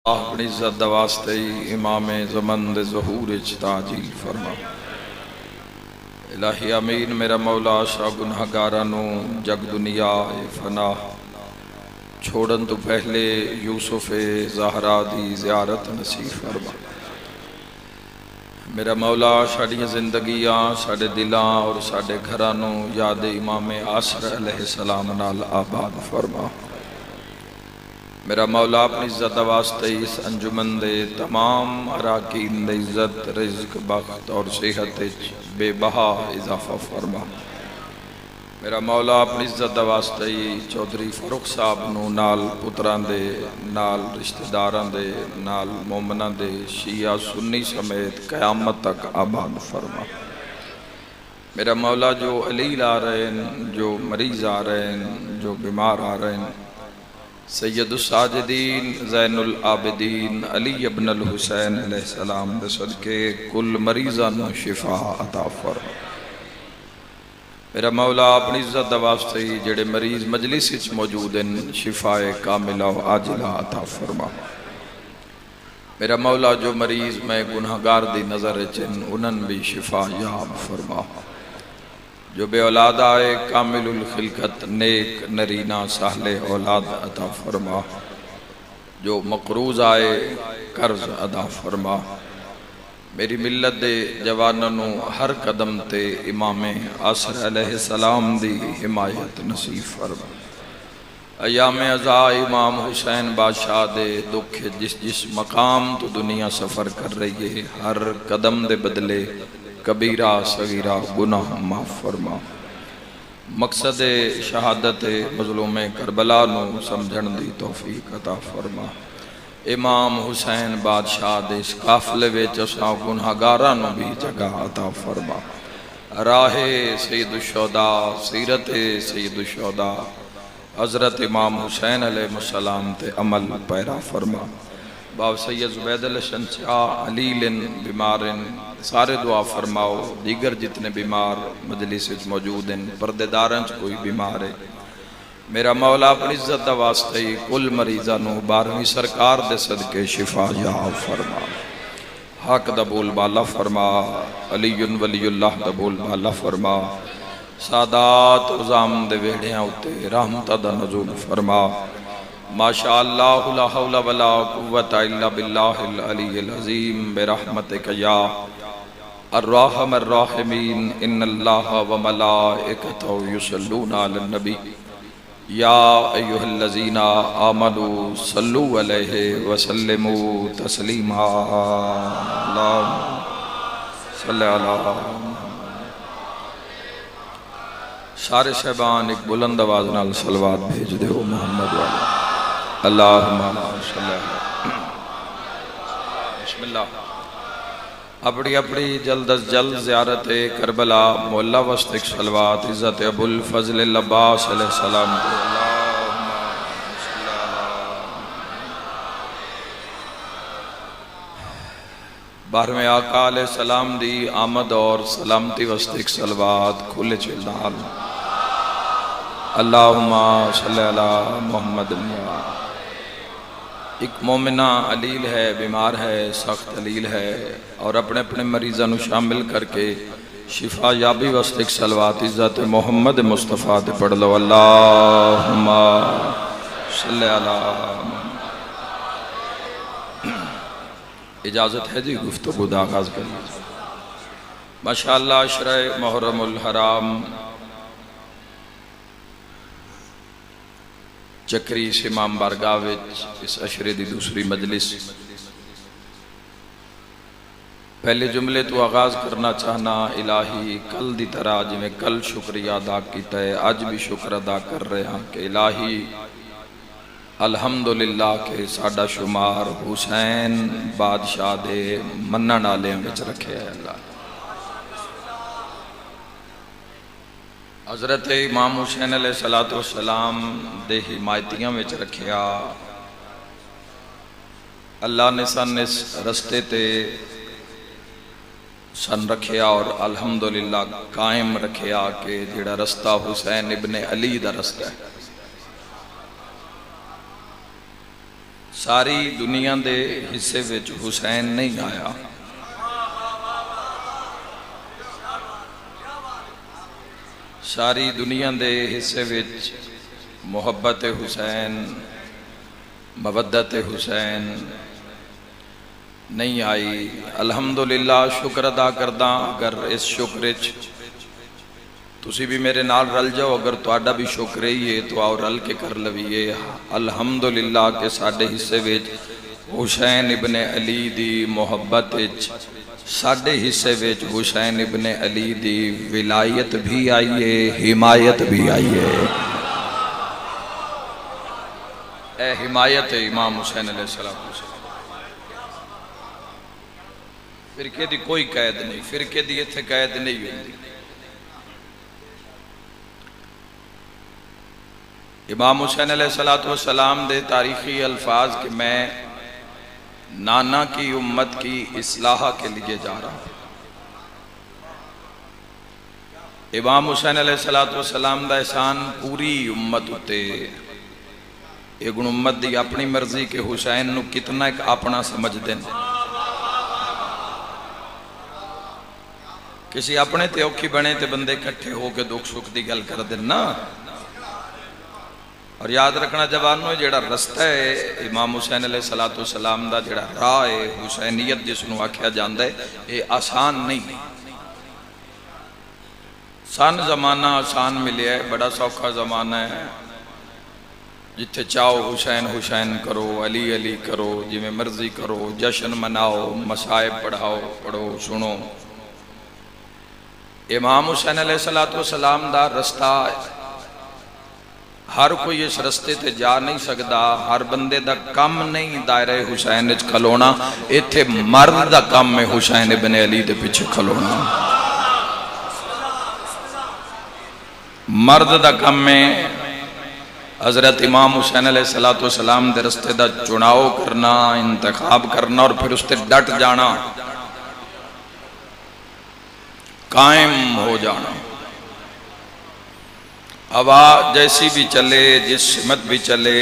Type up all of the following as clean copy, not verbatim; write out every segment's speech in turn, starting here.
اپنی عزت واسطے امام زمن دے ظہور تعجیل فرما۔ الہی امین میرا مولا شاہ گنہگارانو جگ دنیا فنا چھوڑن تو پہلے یوسف زہرا دی زیارت نصیب فرما۔ میرا مولا ساڈی زندگیاں ساڈے دلاں اور ساڈے گھرانو یاد امام عصر علیہ السلام نال آباد فرما۔ میرا مولا اپنی عزت واسطے اس انجمن دے تمام اراکین دے عزت رزق بخت اور صحت بے بہا اضافہ فرما۔ میرا مولا اپنی عزت واسطے چودھری فاروق صاحب نو نال پتران دے نال رشتہ داران دے نال مومنان دے شیعہ سنی سمیت قیامت تک آباد فرما۔ میرا مولا جو علیل آ رہے ہیں، جو مریض آ رہے ہیں، جو بیمار آ رہے ہیں، سید الساجدین زین العابدین علی ابن الحسین علیہ السلام دے صدقے کل مریضان شفا عطا فرما۔ میرا مولا اپنی عزت واسطے جڑے مریض مجلس وچ موجود ہیں شفا کاملہ و عاجلہ عطا فرما۔ میرا مولا جو مریض میں گناہگار دی نظر چن انہن بھی شفا یاب فرما۔ جو بے اولاد آئے کامل الخلقت نیک نرینہ سہل اولاد عطا فرما۔ جو مقروض آئے قرض ادا فرما۔ میری ملت دے جواننو ہر قدم تے امام عصر علیہ السلام دی حمایت نصیب فرما۔ ایام ازا امام حسین بادشاہ دے دکھ جس مقام تو دنیا سفر کر رہی ہے ہر قدم دے بدلے کبیرہ صغیرہ گناہ معاف فرما۔ مقصد شہادت مظلوم کربلا نو سمجھن دی توفیق عطا فرما۔ امام حسین بادشاہ دے اس قافلے وچ اساں گنہگاراں نو بھی جگہ عطا فرما۔ راہ سید الشہداء سیرت سید الشہداء حضرت امام حسین علیہ السلام تے عمل پیرا فرما۔ باب سید زبید الشنچاء علیل بیمارن سارے دعا فرماؤ۔ دیگر جتنے بیمار مجلس وچ موجود ہیں پردیداراں چ کوئی بیمار ہے میرا مولا اپنی عزت واسطے کل مریضاں نو 12ویں سرکار دے صدقے شفا یاب فرما۔ حق دا بول بالا فرما۔ علی ولی اللہ دا بول بالا فرما۔ سادات عظام دے ویڑیاں اتے رحمت دا نزول فرما۔ ماشاءاللہ لا حول ولا قوت الا باللہ العلی العظیم برحمتک یا الرحم الراحمین ان اللہ وملائکتہ یصلون علی النبی یا ایہا الذین آمنوا صلوا علیہ وسلموا تسلیما۔ اللہم صلی علی سارے صحبان ایک بلند آواز نال صلوات بھیج دے ہو محمد والا اللہم صلی اللہ بسم اللہ۔ اپنی اپنی جلد از جلد زیارت کربلا مولا وسط ایک صلوات عزت ابو الفضل العباس علیہ السلام بارہویں آقا علیہ السلام دی آمد اور سلامتی وسط ایک صلوات کھلے چلدال اللہم صلی اللہ محمد اللہ۔ ایک مومنہ علیل ہے بیمار ہے سخت علیل ہے اور اپنے اپنے مریضوں شامل کر کے شفا یابی وسط ایک صلوات عزت محمد مصطفیٰ تے پڑھ لو اللہم صلی اللہ۔ اجازت ہے جی گفتگو دا آغاز کر لیجیے۔ ماشاءاللہ عشرہ محرم الحرام چکری اس امام بارگاہ وچ اس عشرے دی دوسری مجلس پہلے جملے تو آغاز کرنا چاہنا الہی کل دی طرح جی میں کل شکریہ ادا کیتا ہے آج بھی شکر ادا کر رہے ہیں کہ الہی الحمدللہ کہ ساڈا شمار حسین بادشاہ دے منن والےاں وچ رکھے ہے اللہ۔ حضرت امام حسین علیہ السلام دے حمایتیاں وچ رکھیا اللہ نے سن اس رستے تے سن رکھیا اور الحمدللہ قائم رکھیا کہ جڑا رستہ حسین ابن علی دا رستہ ہے۔ ساری دنیا دے حصے وچ حسین نہیں آیا، ساری دنیا دے حصے وچ محبت حسین، مودت حسین نہیں آئی۔ الحمدللہ شکر ادا کرداں، اگر اس شکرچ تسی بھی میرے نال رل جاؤ، اگر تہاڈا بھی شکر ہی ہے تو آؤ رل کے کر لویے الحمدللہ کہ ساڈے حصے وچ حسین ابن علی دی محبت وچ، ساڈے حصے وچ حسین ابن علی دی ولایت بھی آئی ہے، حمایت بھی آئی ہے۔ اے حمایت امام حسین علیہ السلام، فرقے دی کوئی قید نہیں، فرقے دی اتھے قید نہیں ہوتی۔ امام حسین علیہ السلام دے تاریخی الفاظ کہ میں نانا کی امت کی اصلاح کے لیے جا رہا ہوں۔ امام حسین علیہ السلام دا احسان پوری امت ہوتے، ایک امت دی اپنی مرضی کے حسین نو کتنا ایک اپنا سمجھ دیں، کسی اپنے تے اوکھی بنے تے بندے کٹھے ہو کے دکھ سکھ دی گل کر دینا۔ اور یاد رکھنا جوانوں، جیڑا رستہ ہے امام حسین علیہ السلام دا، جیڑا راہ ہے حسینیت جس نو آکھیا جاندہ ہے، یہ آسان نہیں۔ سان زمانہ آسان ملے ہے، بڑا سوکھا زمانہ ہے، جتھے چاہو حسین حسین کرو، علی علی کرو، جی میں مرضی کرو، جشن مناؤ، مصائب پڑھو سنو۔ امام حسین علیہ السلام دا رستہ ہر کوئی اس رستے تے جا نہیں سکدا، ہر بندے دا کم نہیں دائرہ حسین اچ کھلونا، ایتھے مرد دا کم ہے حسین ابن علی دے پیچھے کھلونا، مرد دا کم ہے حضرت امام حسین علیہ السلام دے رستے دا چناؤ کرنا، انتخاب کرنا، اور پھر اس تے ڈٹ جانا، قائم ہو جانا۔ ہوا جیسی بھی چلے، جس سمت بھی چلے،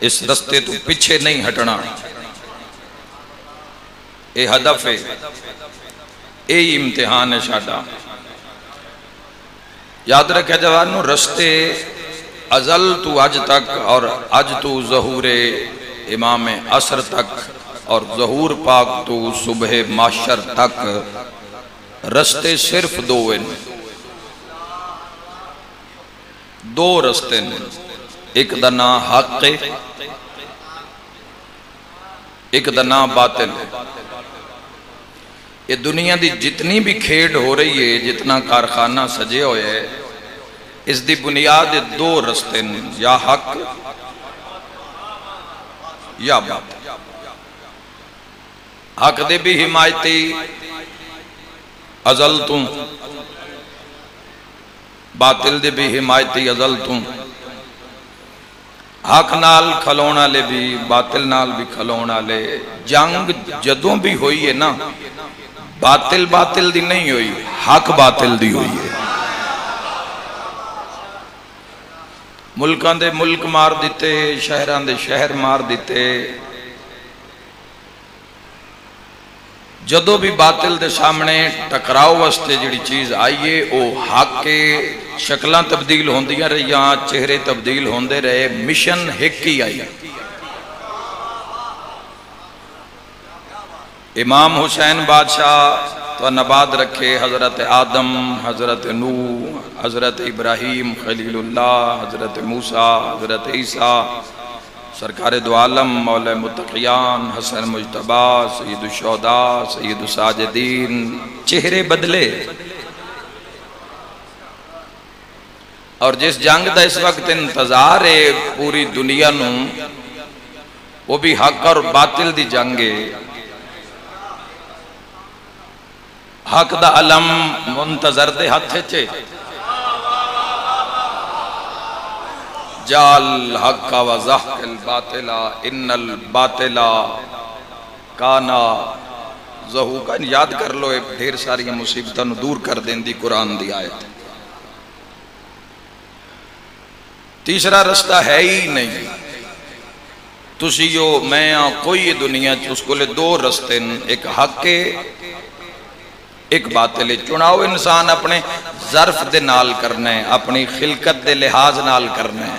اس رستے تو پیچھے نہیں ہٹنا، اے ہدف ہے، اے امتحان ہے شادا۔ یاد رکھے جوانوں، رستے ازل تو اج تک، اور اج تو ظہور امام عصر تک، اور ظہور پاک تو صبح معاشر تک، رستے صرف دو ہیں، دو رستے ہیں، ایک دا نام حق ہے، ایک دا نام باطل ہے۔ یہ دنیا دی جتنی بھی کھیڑ ہو رہی ہے، جتنا کارخانہ سجے ہوئے ہے، اس دی بنیاد دو رستے ہیں، یا حق یا باطل۔ حق دے بھی حمایتی ازل توں، باطل دے بھی حمایتی ازل توں، حق نال کھلونا لے بھی، باطل نال بھی کھلونا لے۔ جنگ جدوں بھی ہوئی ہے نا، باطل دی نہیں ہوئی، حق باطل دی ہوئی ہے۔ ملکان دے ملک مار دیتے، شہران دے شہر مار دیتے، جدو بھی باطل دے سامنے ٹکراؤ واسطے جڑی چیز آئیے، او حق کے شکلان تبدیل ہوندیاں رہیاں، چہرے تبدیل ہوندے رہے، مشن ایک ہی آئی۔ امام حسین بادشاہ تو نباد رکھے، حضرت آدم، حضرت نوح، حضرت ابراہیم خلیل اللہ، حضرت موسیٰ، حضرت عیسیٰ، سرکار دو عالم، مولا متقیان، حسن مجتبیٰ، سید الشہداء، سید الساجدین، چہرے بدلے۔ اور جس جنگ دا اس وقت انتظار ہے پوری دنیا نو، وہ بھی حق اور باطل دی جنگ ہے۔ حق دا علم منتظر دے ہاتھ چے، جال حق و زحق الباطلہ ان الباطلہ کانا زہوقا۔ یاد کر لو، ایک ڈھیر ساری مصیبتوں دور کر دیں دی قرآن دی آیت۔ تیسرا رستہ ہے ہی نہیں، تسی جو میں کوئی دنیا اس کو لے دو رستے، ایک حق کے ایک باطل۔ چناؤ انسان اپنے ظرف دے نال کرنا ہے، اپنی خلقت دے لحاظ نال کرنا ہے،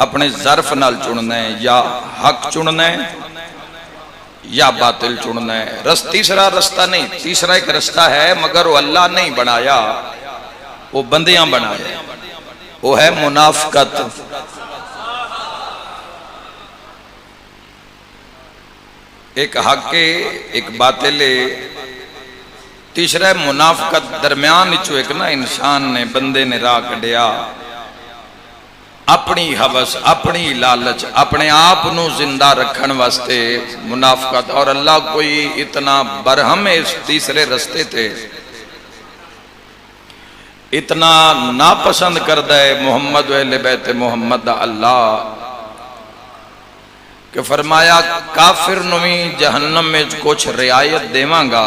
اپنے ظرف نال چننا ہے، یا حق چننا ہے یا باطل چننا ہے۔ تیسرا رستہ نہیں، تیسرا ایک رستہ ہے مگر وہ اللہ نہیں بنایا، وہ بندیاں بنایا، وہ ہے منافقت۔ ایک حق ہے ایک باطل ہے، تیسرا ہے منافقت۔ درمیان چو ایک نا انسان نے بندے نے راہ کڈیا، اپنی حوث اپنی لالچ اپنے آپ نو زندہ رکھن واسطے منافقت، اور اللہ کوئی اتنا برہم ہے اس تیسرے رستے تھے، اتنا ناپسند کردہ ہے محمد و اہل بیت محمد اللہ کہ فرمایا کافر نوی جہنم میں کچھ رعایت دیواں گا،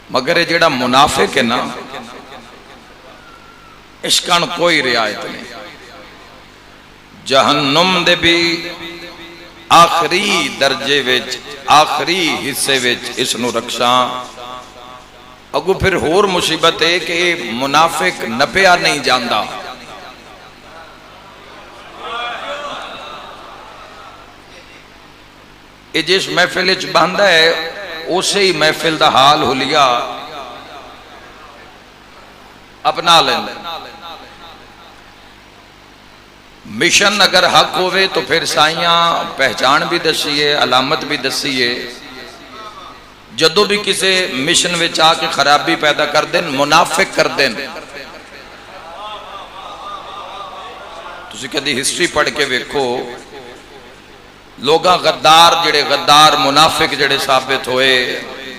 مگر یہ جڑا منافق ہے نا اس کان کوئی رعایت نہیں۔ جہنم دے بھی آخری درجے وچ آخری حصے وچ اس نو رکھشاں۔ اگو پھر ہور مصیبت ہے کہ منافق نپیا نہیں جاندہ، یہ جس محفل اچ باندھا ہے اسے ہی محفل دا حال ہو لیا اپنا لیندے۔ مشن اگر حق ہوئے تو پھر سائیاں پہچان بھی دسیے، علامت بھی دسیے۔ جدو بھی کسی مشن وچ آ کے خرابی پیدا کر دیں، منافق کر دیں۔ تسی کدی ہسٹری پڑھ کے ویکھو، لوگاں غدار جڑے غدار منافق جڑے ثابت ہوئے،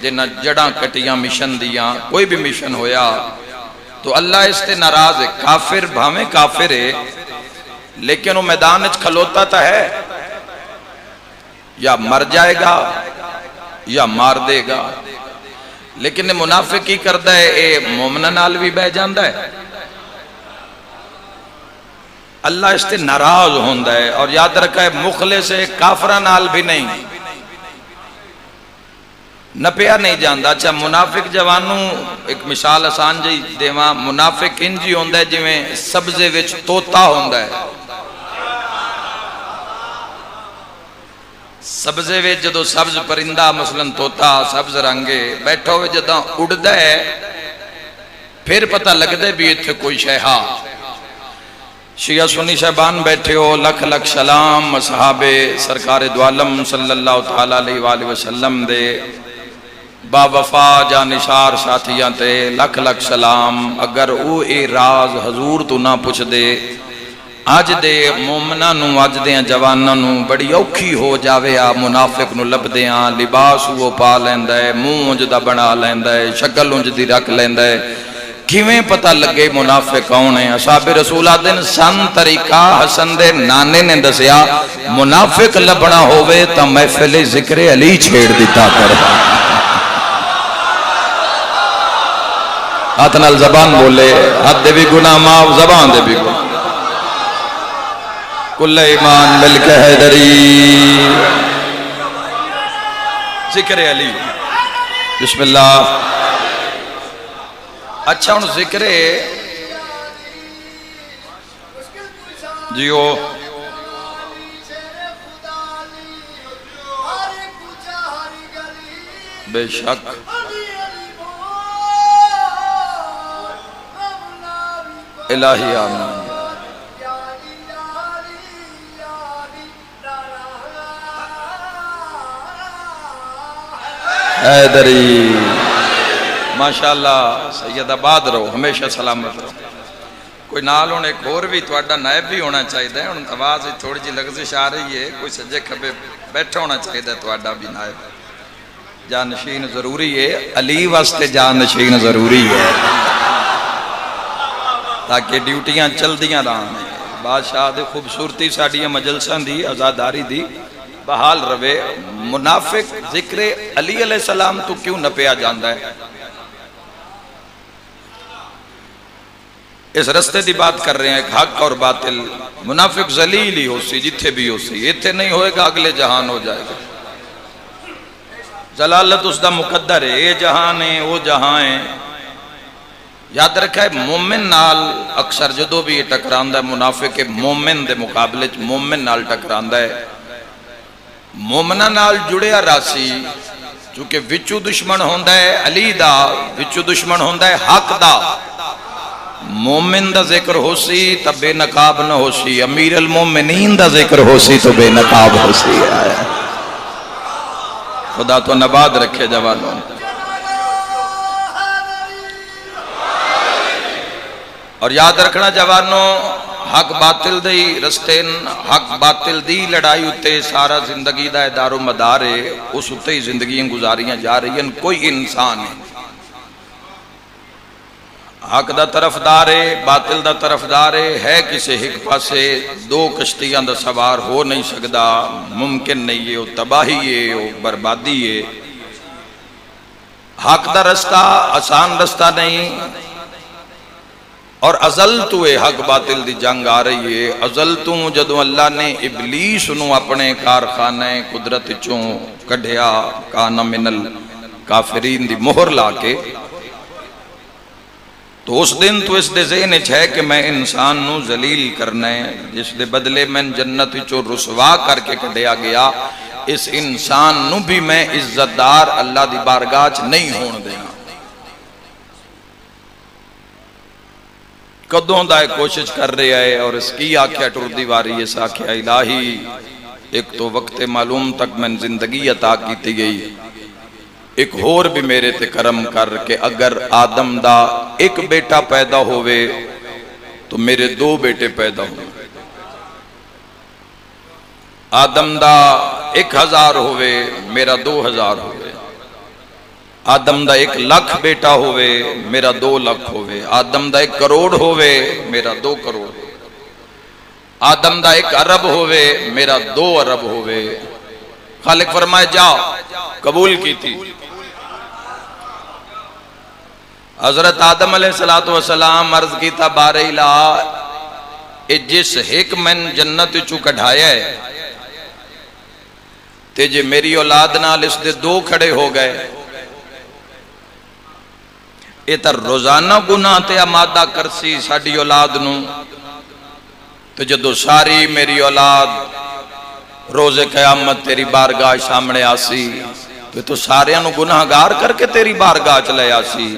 جنہ جڑاں کٹیاں مشن دیاں، کوئی بھی مشن ہویا تو اللہ اس تے ناراض ہے۔ کافر بھامیں کافر ہے لیکن وہ میدان اچ کھلوتا تا ہے، یا مر جائے گا یا مار دے گا۔ لیکن منافق کی کردہ ہے، اے مومنہ نال بھی بہ جاندہ ہے، اللہ اس تے ناراض ہوندہ ہے۔ اور یاد رکھا ہے مخلص ہے، کافرہ نال بھی نہیں، نپیا نہیں جاندہ۔ اچھا منافق جوانوں ایک مثال آسان جی دیواں، منافق انجی ہوندہ ہے جویں سبزے وچ توتا ہوندہ ہے۔ سبزے وچ جدو سبز پرندہ مثلا توتا سبز رنگے بیٹھو ہوئے جدو اڑدہ ہے، پھر پتہ لگ دے بھی اتھے کوئی شہا۔ شیعہ سنی صاحبان بیٹھے ہو، لکھ لکھ سلام اصحاب سرکار دو عالم صلی اللہ تعالیٰ علیہ وآلہ وسلم دے، با وفا جانشار ساتھیاں تے لکھ لکھ سلام۔ اگر او اے راز حضور تو نہ پوچھ دے، آج دے مومنہ نو آج دے جوانہ نو بڑی اوکھی ہو جاوے آ منافق نو لب دے آن، لباس وہ پا لیندہ ہے، منہ اونج دا بنا لیندہ ہے، شکل اونج دی رکھ لیندہ ہے، کیویں پتہ لگے منافق کون ہے؟ اصحاب رسول دن سن طریقہ حسن دے نانے نے دسیا، منافق لبنا ہوئے تا محفل ذکر علی چھیڑ دیتا کر۔ ہاتھ نال زبان بولے، ہاتھ دے بھی گناہ معاف، زبان دے بھی گناہ۔ کل ایمان مل کے حیدری، ذکر علی، بسم اللہ۔ اچھا ان ذکر جیو بے شک الہی آمین۔ حیدری ماشاءاللہ، سید آباد رہو، ہمیشہ سلامت رہو۔ کوئی نال ہونے ایک اور بھی توڑا نائب بھی ہونا چاہیے ہے، ان آواز تھوڑی جی لغزش آ رہی ہے، کوئی سجے کھبے بیٹھا ہونا چاہیے توڑا بھی نائب۔ جانشین ضروری ہے، علی واسطے جانشین ضروری ہے تاکہ ڈیوٹیاں چل دیاں رہاں۔ بادشاہ دے خوبصورتی ساڑیاں مجلسان دی، آزاداری دی بحال روے۔ منافق ذکر علی علیہ السلام تو کیوں نہ پیا جاندہ ہے؟ اس رستے دی بات کر رہے ہیں، ایک حق اور باطل۔ منافق ذلیل ہی ہو سی جتھے بھی ہو سی، اتھے نہیں ہوئے گا اگلے جہان ہو جائے گا۔ جلالت اس دا مقدر ہے، اے جہان ہے وہ جہاں ہے۔ یاد رکھا ہے مومن نال اکثر جدو بھی یہ ٹکراندہ ہے منافق مومن دے مقابلے مومن نال ٹکراندہ ہے۔ مومنہ نال جڑیا راسی چونکہ وچو دشمن ہوندہ ہے علی دا، وچو دشمن ہوندہ ہے حق دا۔ مومن دا ذکر ہو سی تب بے نقاب نہ ہو سی، امیر المومنین دا ذکر ہو سی تو بے نقاب ہو سی۔ خدا تو نباد رکھے جوانوں۔ اور یاد رکھنا جوانوں، حق باطل دی رستین، حق باطل دی لڑائی اتے سارا زندگی دا دار و مدار ہے، اس اتے ہی زندگیاں گزاریاں جا رہی ہیں۔ کوئی انسان ہے حق دا طرفدار ہے، باطل دا طرفدار ہے کسے ایک پاسے دو کشتیاں دا سوار ہو نہیں سکدا، ممکن نہیں ہے، وہ تباہی ہے، وہ بربادی ہے۔ حق دا رستہ آسان رستہ نہیں، اور ازل تو حق باطل دی جنگ آ رہی ہے۔ ازل تو جدو اللہ نے ابلیس نو اپنے کارخانہ قدرت چوں کڑھیا، کان من الکافرین دی مہر لا کے، تو اس دن تو اس دے ذہن ہے کہ میں انسان نو ذلیل کرنا ہے، جس دے بدلے میں جنت چوں رسوا کر کے کڑھیا گیا، اس انسان نو بھی میں عزت دار اللہ دی بارگاہ نہیں ہون دینا۔ کدوں دا کوشش کر رہے آئے اور اس کی آکھیا ٹر دیواری اس آکھیا الہی ایک تو وقت معلوم تک میں زندگی عطا کیتی گئی، ایک اور بھی میرے تے کرم کر کہ اگر آدم دا ایک بیٹا پیدا ہوئے تو میرے دو بیٹے پیدا ہوئے، آدم دا 1000 ہوئے میرا 2000 ہوئے، آدم دا 1 لاکھ بیٹا ہوئے میرا 2 لاکھ ہوئے، آدم دا 1 کروڑ ہوئے میرا 2 کروڑ ہوئے، آدم دا 1 ارب ہوئے میرا 2 ارب ہوئے۔ خالق فرمائے جا قبول کی تھی۔ حضرت آدم علیہ السلام عرض کی تا بار الہ اے جس ایک من جنت چو کڑھایا ہے تے جے میری اولاد نال اس دے 2 کھڑے ہو گئے، اے تر روزانہ گناہ تے آمادہ کرسی ساڑی اولاد نو، تو جدو ساری میری اولاد روز قیامت تیری بارگاہ سامنے آسی تو سارے انو گناہ گار کر کے تیری بارگاہ چلے آسی۔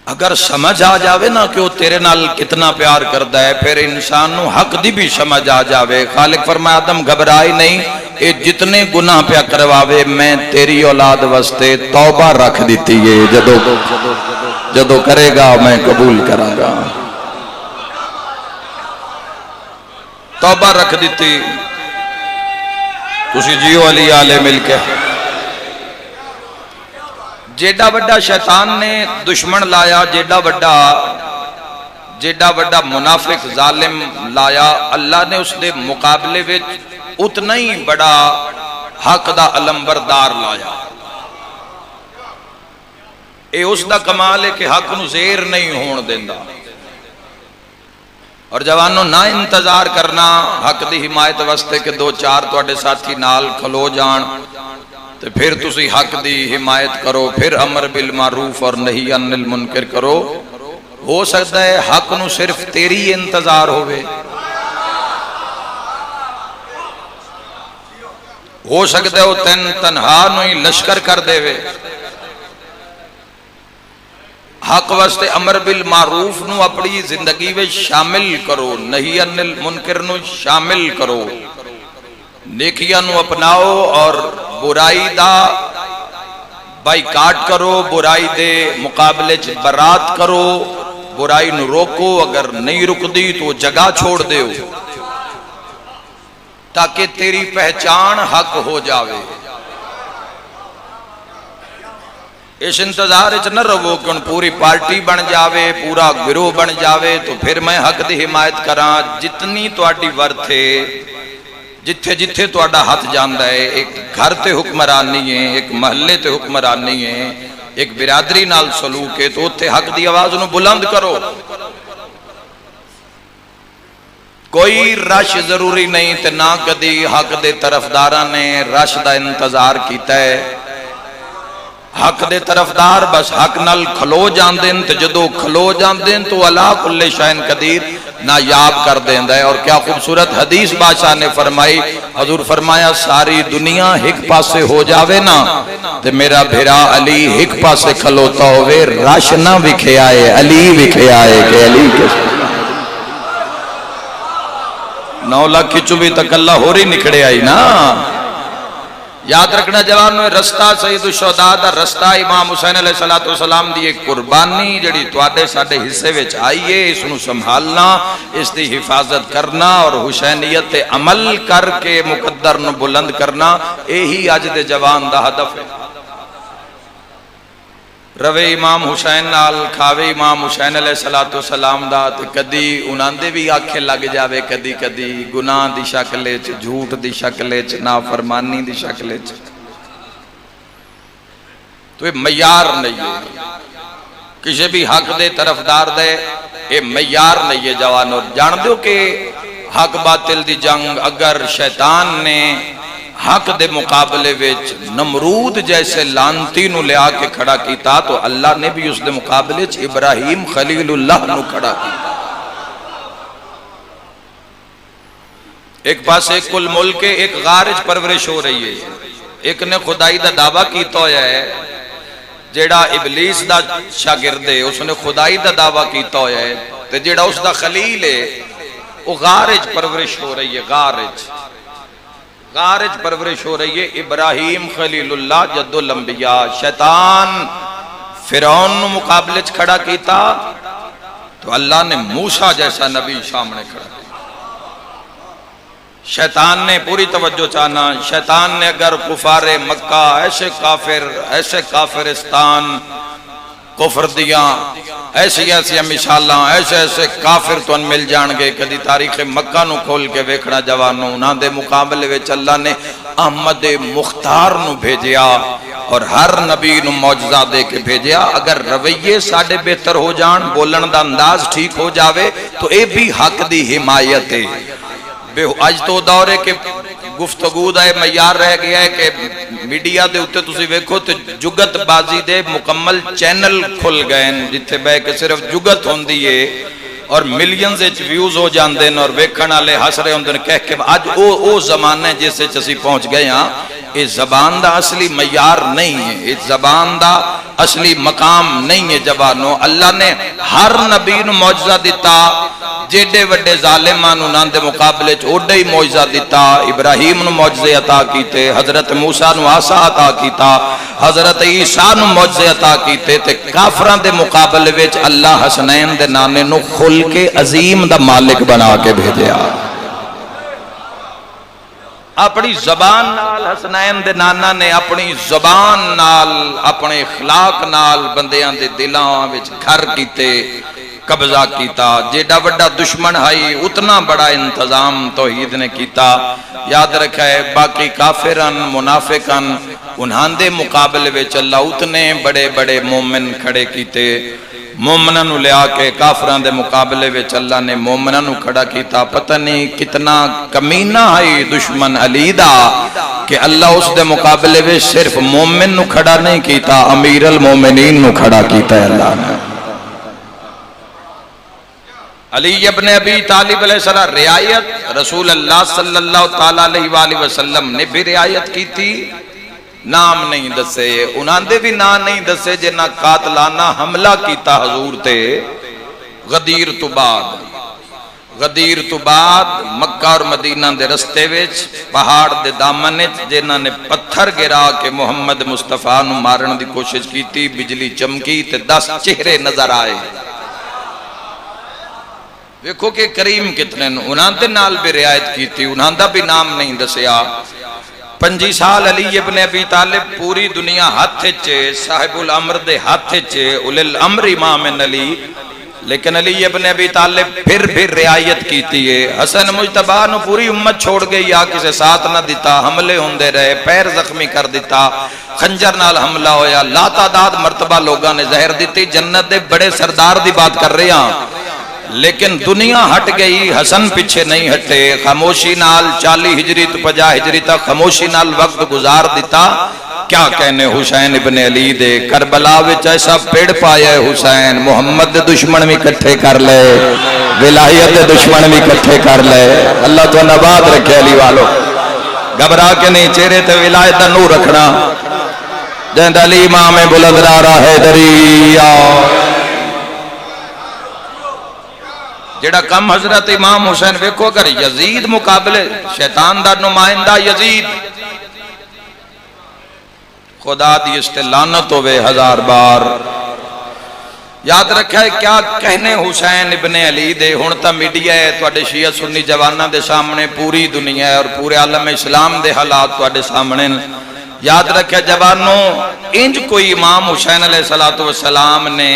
اگر سمجھ آ جاوے نا کہ وہ تیرے نال کتنا پیار کردہ ہے، پھر انسان نو حق دی بھی سمجھ آ جاوے۔ خالق فرمایا آدم گھبرائی نہیں، اے جتنے گناہ پیا کرواوے میں تیری اولاد واسطے توبہ رکھ دیتی ہے، جدو کرے گا میں قبول کراں گا۔ توبہ رکھ دیتی۔ تسی جیو علی آلے مل کے جیڑا بڑا شیطان نے دشمن لایا، جیڑا بڑا منافق ظالم لایا، اللہ نے اس دے مقابلے وچ اتنا ہی بڑا حق دا علمبردار لایا۔ اے اس دا کمال ہے کہ حق نو زیر نہیں ہون دیندا۔ اور جوانوں نہ انتظار کرنا حق دی حمایت واسطے کہ 2-4 تواڈے ساتھی نال کھلو جان تو پھر تسی حق دی حمایت کرو، پھر امر بالمعروف اور نہی عن المنکر کرو۔ ہو سکتا ہے حق نو صرف تیری انتظار ہوئے، ہو سکتا ہے وہ تنہا نو ہی لشکر کر دے وے۔ حق واسطے امر بالمعروف نو اپنی زندگی میں شامل کرو، نہی عن المنکر نو شامل کرو، نیکیاں نو اپناؤ اور برائی دا بائیکاٹ کرو، برائی دے مقابلے برات کرو، برائی نو روکو، اگر نہیں رک دی تو جگہ چھوڑ دیو تاکہ تیری پہچان حق ہو جاوے۔ اس انتظار اچھ نہ رہو کہ پوری پارٹی بن جاوے، پورا گروہ بن جاوے تو پھر میں حق دی حمایت کراں۔ جتنی تواڈی ورتھ ہے، جتھے جتھے تواڈا ہاتھ جاندا ہے، ایک گھر تے حکمرانی ہے، ایک محلے تے حکمرانی ہے، ایک برادری نال سلوک ہے تو اتھے حق دی آواز نو بلند کرو. کوئی رش ضروری نہیں تے نہ کدی حق دے طرفداراں نے رش دا انتظار کیتا ہے. حق دے طرفدار بس حق نال کھلو جاندن تے جدو کھلو جاندن تو اللہ کل شین قدیر نایاب کر دیندا ہے. اور کیا خوبصورت حدیث بادشاہ نے فرمائی. حضور فرمایا ساری دنیا ایک پاسے ہو جاوے نا تے میرا بھیرا علی ایک پاسے کھلوتا ہوئے رش نہ وکھے آئے علی وکھے آئے کہ علی کے 9 لاکھ کی چوبی تک اللہ ہو رہی نکھڑے آئی نا. یاد رکھنا جوانو رستہ سید الشہداء دا رستہ امام حسین علیہ السلام دی ایک قربانی جڑی تواڈے ساڈے حصے وچ آئی ہے. اس نو سنبھالنا اس دی حفاظت کرنا اور حسینیت تے عمل کر کے مقدر نو بلند کرنا یہی اج دے جوان دا ہدف ہے. روے امام حسین نال کھاوے امام حسین علیہ السلام دا تے کدی انہاں دے بھی آنکھیں لگ جاوے کدی کدی گناہ دی شکل وچ جھوٹ دی شکل وچ نافرمانی دی شکل وچ. تو یہ معیار نہیں ہے کسی بھی حق دے طرفدار دے یہ معیار نہیں ہے. جوانو جان دیو کہ حق باطل دی جنگ اگر شیطان نے حق دے مقابلے وچ نمرود جیسے لانتی نو لیا کے کھڑا کیتا تو اللہ نے بھی اس دے مقابلے چ ابراہیم خلیل اللہ نو کھڑا کیتا. ایک پاس ایک کل ملک ایک غارج پرورش ہو رہی ہے. ایک نے خدائی دا دعویٰ کیتا ہویا ہے جیڑا ابلیس دا شاگرد ہے اس نے خدائی دا دعویٰ کیتا ہویا ہے تے جیڑا اس دا خلیل ہے وہ غارج پرورش ہو رہی ہے. غارج پرورش ہو رہی ہے. ابراہیم خلیل اللہ جد الانبیاء شیطان فرعون نو مقابلے چ کھڑا کیتا تو اللہ نے موسیٰ جیسا نبی سامنے کھڑا کیتا. شیطان نے پوری توجہ چاہنا. شیطان نے اگر کفار مکہ ایسے کافرستان کفر دیاں ایسی مثالاں ایسے کافر تو مل جان گے. کدی تاریخ مکہ نو کھول کے ویکھنا جوانوں انہاں دے مقابلے وچ اللہ نے احمد مختار نو بھیجیا اور ہر نبی نو معجزہ دے کے بھیجیا. اگر رویے ساڈے بہتر ہو جان بولن دا انداز ٹھیک ہو جاوے تو اے بھی حق دی حمایت ہے. اج تو دور ہے کہ گفتگو دا معیار رہ گیا ہے کہ میڈیا دے اوتے تسی ویکھو تے جگت بازی دے مکمل چینل کھل گئے جتھے بہ کے صرف جگت ہوندی ہے اور ملینز وچ ویوز ہو جاندے اور ویکھن والے ہس رہے ہوندے کہہ کے اج او زمانہ جس وچ اسی پہنچ گئے ہاں. اس زبان دا اصلی معیار نہیں ہے. اس زبان دا اصلی مقام نہیں ہے. جوانو اللہ نے ہر نبی نو معجزہ دیتا جیڑے وڈے ظالمان انہاں دے مقابلے چ اوڈے ہی معجزہ دیتا. ابراہیم نو معجزے عطا کیتے حضرت موسیٰ نو عصا عطا کیتا حضرت عیسیٰ نو معجزے عطا کیتے تے کافراں دے مقابلے وچ اللہ حسنین دے نانے نو خلق عظیم دا مالک بنا کے بھیجیا. اپنی زبان نال حسنین دے نانا نے اپنی زبان نال اپنے اخلاق نال بندیاں دے دلاں وچ گھر کیتے قبضہ کیتا. جیڑا وڈا دشمن ہائی اتنا بڑا انتظام توحید نے کیتا. یاد رکھا ہے باقی کافرن منافقن انہاں دے مقابلے وچ اللہ اتنے بڑے بڑے مومن کھڑے کیتے. مومناں نو لیا کے کافراں دے مقابلے وچ اللہ نے مومناں نو کھڑا کیتا. پتہ نہیں کتنا کمینہ ہے دشمن علی دا کہ اللہ اس دے مقابلے وچ صرف مومن نو کھڑا نہیں کیتا امیر المومنین نو کھڑا کیتا ہے اللہ نے. علی ابن ابی طالب علیہ السلام رعایت رسول اللہ صلی اللہ تعالیٰ علیہ وآلہ وسلم نے بھی رعایت کی تھی. نام نہیں دسے انہاں دے بھی نام نہیں دسے جنہ قاتلانہ حملہ کیتا حضور تے غدیر تو بعد مکہ اور مدینہ دے رستے وچ پہاڑ دے دامن وچ جنہاں نے پتھر گرا کے محمد مصطفیٰ نو مارن دی کوشش کیتی. بجلی چمکی تے 10 چہرے نظر آئے. دیکھو کہ کریم کتنے انہاں دے نال بھی رعایت کی تھی. انہاں دا بھی نام نہیں دسیا. 25 سال علی ابن ابی طالب پوری دنیا ہاتھ چے صاحب الامر دے ہاتھ چے اولی الامر امام علی لیکن علی ابن ابی طالب پھر رعایت کیتی ہے. حسن مجتبی نو پوری امت چھوڑ گئی یا کسے ساتھ نہ دیتا, حملے ہوندے رہے, پیر زخمی کر دیتا, خنجر نال حملہ ہویا, لا تعداد مرتبہ لوگاں نے زہر دیتی. جنت دے بڑے سردار دی بات کر رہے ہیں, لیکن دنیا ہٹ گئی, حسن پیچھے نہیں ہٹے. خاموشی نال 40 ہجری تو 50 ہجری تک خاموشی نال وقت گزار دیتا. کیا کہنے حسین ابن علی دے, کربلا وچ ایسا پیڑ پایا ہے حسین, محمد دے دشمن بھی کٹھے کر لے, ولایت دے دشمن بھی کٹھے کر لے. اللہ تو نبات رکھے علی والو, گھبرا کے نہیں, چہرے تے ولایت دا نور رکھنا. جند علی امام بلند را حیدری. جڑا کم حضرت امام حسین ویکھو, اگر یزید مقابلے شیطان دا نمائندہ یزید, خدا دی اس تے لعنت ہوئے 1000 بار. یاد رکھا ہے کیا کہنے حسین ابن علی دے. ہن تا میڈیا ہے تواڈے شیعہ سنی جواناں دے سامنے, پوری دنیا ہے اور پورے عالم اسلام دے حالات تواڈے سامنے. یاد رکھا جوانوں, انج کوئی امام حسین علیہ السلام نے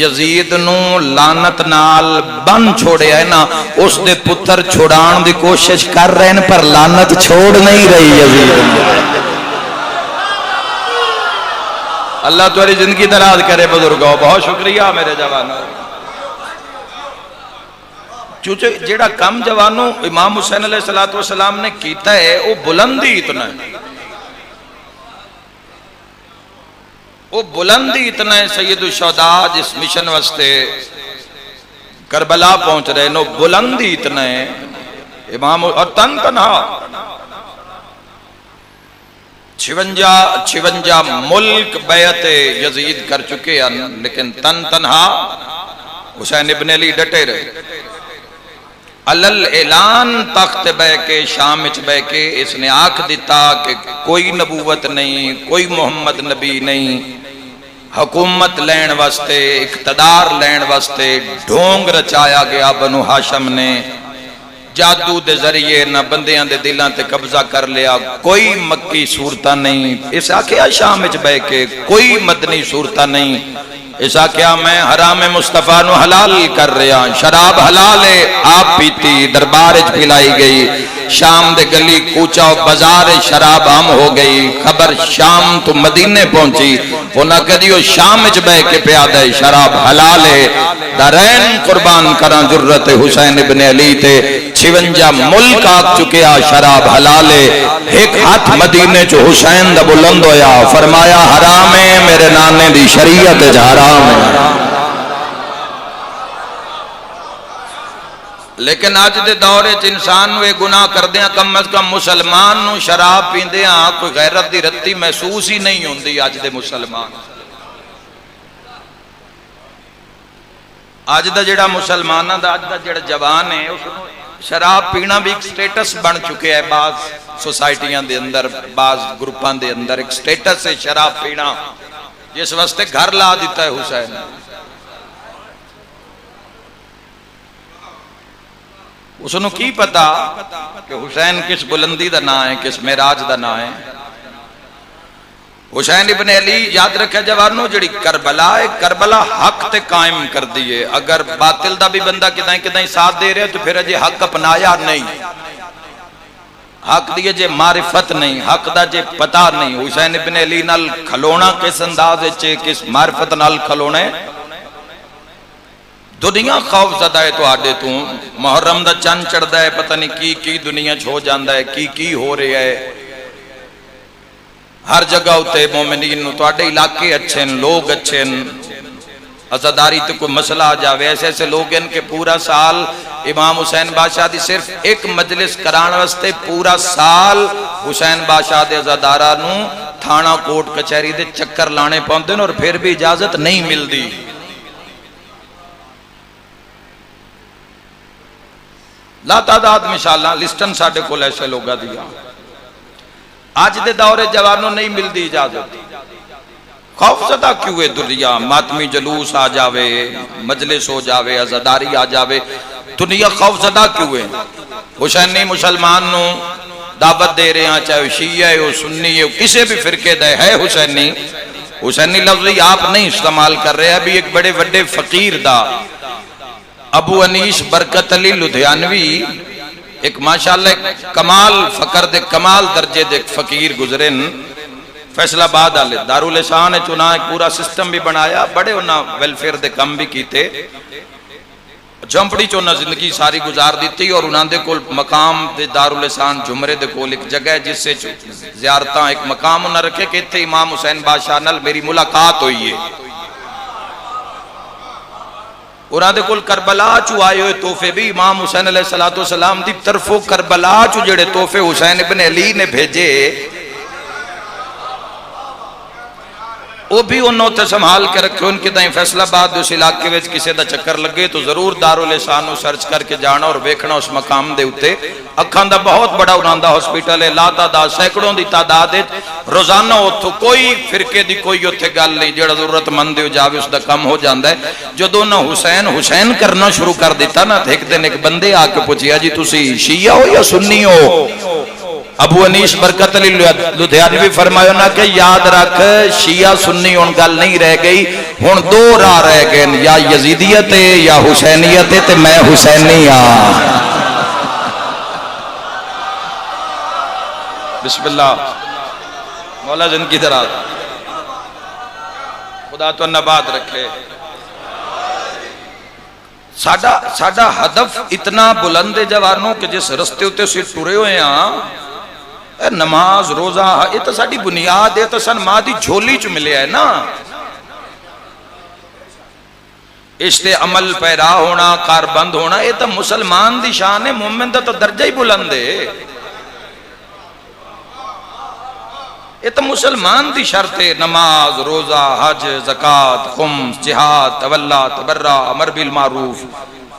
یزید نو لعنت نال بن چھوڑیا ہے نا, اس دے پتر چھوڑان دی کوشش کر رہے ہیں پر لعنت چھوڑ نہیں رہی یزید. اللہ تمہاری زندگی دراز کرے بزرگوں, بہت شکریہ میرے جوانوں. چونچہ جیڑا کم جوانوں امام حسین علیہ السلام نے کیتا ہے, وہ بلندی اتنا ہے, وہ بلندی اتنا ہے. سید الشہداء جس مشن واسطے کربلا پہنچ رہے نو, بلندی اتنا ہے امام, اور تن تنہا 56 ملک بیعت یزید کر چکے ہیں, لیکن تن تنہا حسین ابن علی ڈٹے رہے. علل اعلان تخت بے کے شام وچ بے کے اس نے آکھ دیتا کہ کوئی نبوت نہیں, کوئی محمد نبی نہیں. حکومت لین واسطے, اقتدار لین واسطے ڈھونگ رچایا گیا بنو ہاشم نے, جادو دے ذریعے نہ بندیاں دے دلان تے قبضہ کر لیا. کوئی مکی صورتہ نہیں, اس آکھیا شام وچ بے کے کوئی مدنی صورتہ نہیں. اس آکھیا میں حرام مصطفیٰ نو حلال کر رہا, شراب حلال ہے آپ پیتی, دربار اچ پلائی گئی. شام دے گلی کوچا و بازار شراب عام ہو گئی. خبر شام تو مدینے پہنچی, انہاں کہدیو شام وچ بے کے پیادہ شراب حلال ہے. دارین قربان کران جرت حسین ابن علی تے 56 ملک آگ چکے شراب حلال ہے. ایک ہاتھ مدینے چو حسین دا بلند ہویا, فرمایا حرام ہے میرے نانے دی شریعت حرام ہے. لیکن آج دے دورے چ انسان نو گناہ کردیاں کم از کم مسلمان نو شراب پیندیاں کوئی غیرت دی رتی محسوس ہی نہیں ہوندی. آج دے مسلمان, آج دا جڑا مسلمانہ دا, آج دا جڑا جوان ہے, شراب پینا بھی ایک سٹیٹس بن چکے ہے. بعض سوسائٹیاں دے اندر, بعض گروپاں دے اندر ایک سٹیٹس ہے شراب پینا, جس واسطے گھر لا دیتا ہے حسین. اس نے کی پتا کہ حسین کس بلندی دا نا ہے, کس معراج دا نا ہے. حسین ابن علی یاد رکھے جوانوں, جڑی کربلا ہے, کربلا حق تے قائم کر دیئے. اگر باطل دا بھی بندہ کدائیں ساتھ دے رہے تو پھر اجے حق اپنایا نہیں, حق دیئے جے معرفت نہیں, حق دا جے پتا نہیں. حسین ابن علی نال کھلونا کس انداز ہے, کس معرفت نال کھلونا ہے. دنیا خوف زدہ ہے تو آڈے تو, محرم دا چند چڑھ ہے, پتہ نہیں کی دنیا چھو جاندہ ہے, کی ہو رہے ہے. ہر جگہ ہوتے مومنین نو, تو آڈے علاقے اچھے ہیں, لوگ اچھے ہیں. عزاداری تو کوئی مسئلہ آ جاوے, ایسے لوگ ہیں کہ پورا سال امام حسین بادشاہ دی صرف ایک مجلس کران واسطے پورا سال حسین بادشاہ دے عزادارہ نو تھانہ کوٹ کچہری دے چکر لانے پاؤندے اور پھر بھی اجازت نہیں مل دی. لا تعداد مشاءاللہ لسٹن ساڑھے کو ایسے لوگا دیا. آج دے دور جوانوں نہیں مل دی اجازت. خوف زدہ کیوں ہے دنیا, ماتمی جلوس آ جاوے, مجلس ہو جاوے, عزاداری آ جاوے, دنیا خوف زدہ کیوں ہے. حسینی مسلمان نو دعوت دے رہے ہیں, چاہے شیعہ ہے, سنی ہے, کسے بھی فرقے دے ہے. حسینی لفظی آپ نہیں استعمال کر رہے. ابھی ایک بڑے وڈے فقیر دا ابو انیس برکت علی لدھیانوی ایک ماشاءاللہ ایک کمال فقر دے کمال درجے دے فقیر گزرن فیصلہ آباد آلے دارالحسان چنا ایک پورا سسٹم بھی بنایا بڑے انہاں ویلفیئر دے کم بھی کیتے جھمپڑی چونا زندگی ساری گزار دیتی اور انہاں دے کول مقام دے دارالحسان جمرے دے کول ایک جگہ ہے جس سے زیارتاں ایک مقام انہاں رکھے کہ تھے امام حسین بادشاہ نال میری ملاقات ہوئی ہے انہاں دے کول کربلا چو آئے ہوئے توفے بھی امام حسین علیہ السلام دی طرفو کربلا چو جڑے توفے حسین ابن علی نے بھیجے وہ بھی انہوں تے سنبھال کے رکھے ان کے دائیں فیصلہ آباد اس علاقے وچ کسے دا چکر لگے تو ضرور دارالحسان سرچ کر کے جانا اور ویکھنا اس مقام دے اتے اکھان دا بہت بڑا انہاں دا ہسپیٹل ہے لا تعداد سینکڑوں دی تعداد ہے روزانہ اتھو کوئی فرقے دی کوئی اتھے گل نہیں جڑا ضرورت مند ہو جاوے اس دا کم ہو جاندہ ہے جدو نہ حسین کرنا شروع کر دیتا نا ایک دن ایک بندے آ کے پوچھیا جی تسی شیعہ ہو یا سنی ہو ابو انیس برکت علی لدھیانوی فرمایا نا کہ یاد رکھ شیعہ سنی ان گل نہیں رہ گئی ہن دو راہ رہ گئے یا یزیدیت ہے یا حسینیت ہے تے میں حسینی ہاں بسم اللہ مولا جن کی طرح خدا تو نبات رکھے ساڑا ہدف اتنا بلند جوانوں کہ جس رستے ہوتے سے ٹورے ہوئے ہیں نماز روزہ یہ تو ساڑی بنیاد ہے تو سن ماں دی جھولی چ ملے ہے نا اشتے عمل پیرا ہونا کار بند ہونا یہ تو مسلمان دی شان ہے مومن دا تو درجہ ہی بلند ہے یہ تو مسلمان دی شرط ہے نماز روزہ حج زکاة خمس جہاد تولا تبرہ امر بالمعروف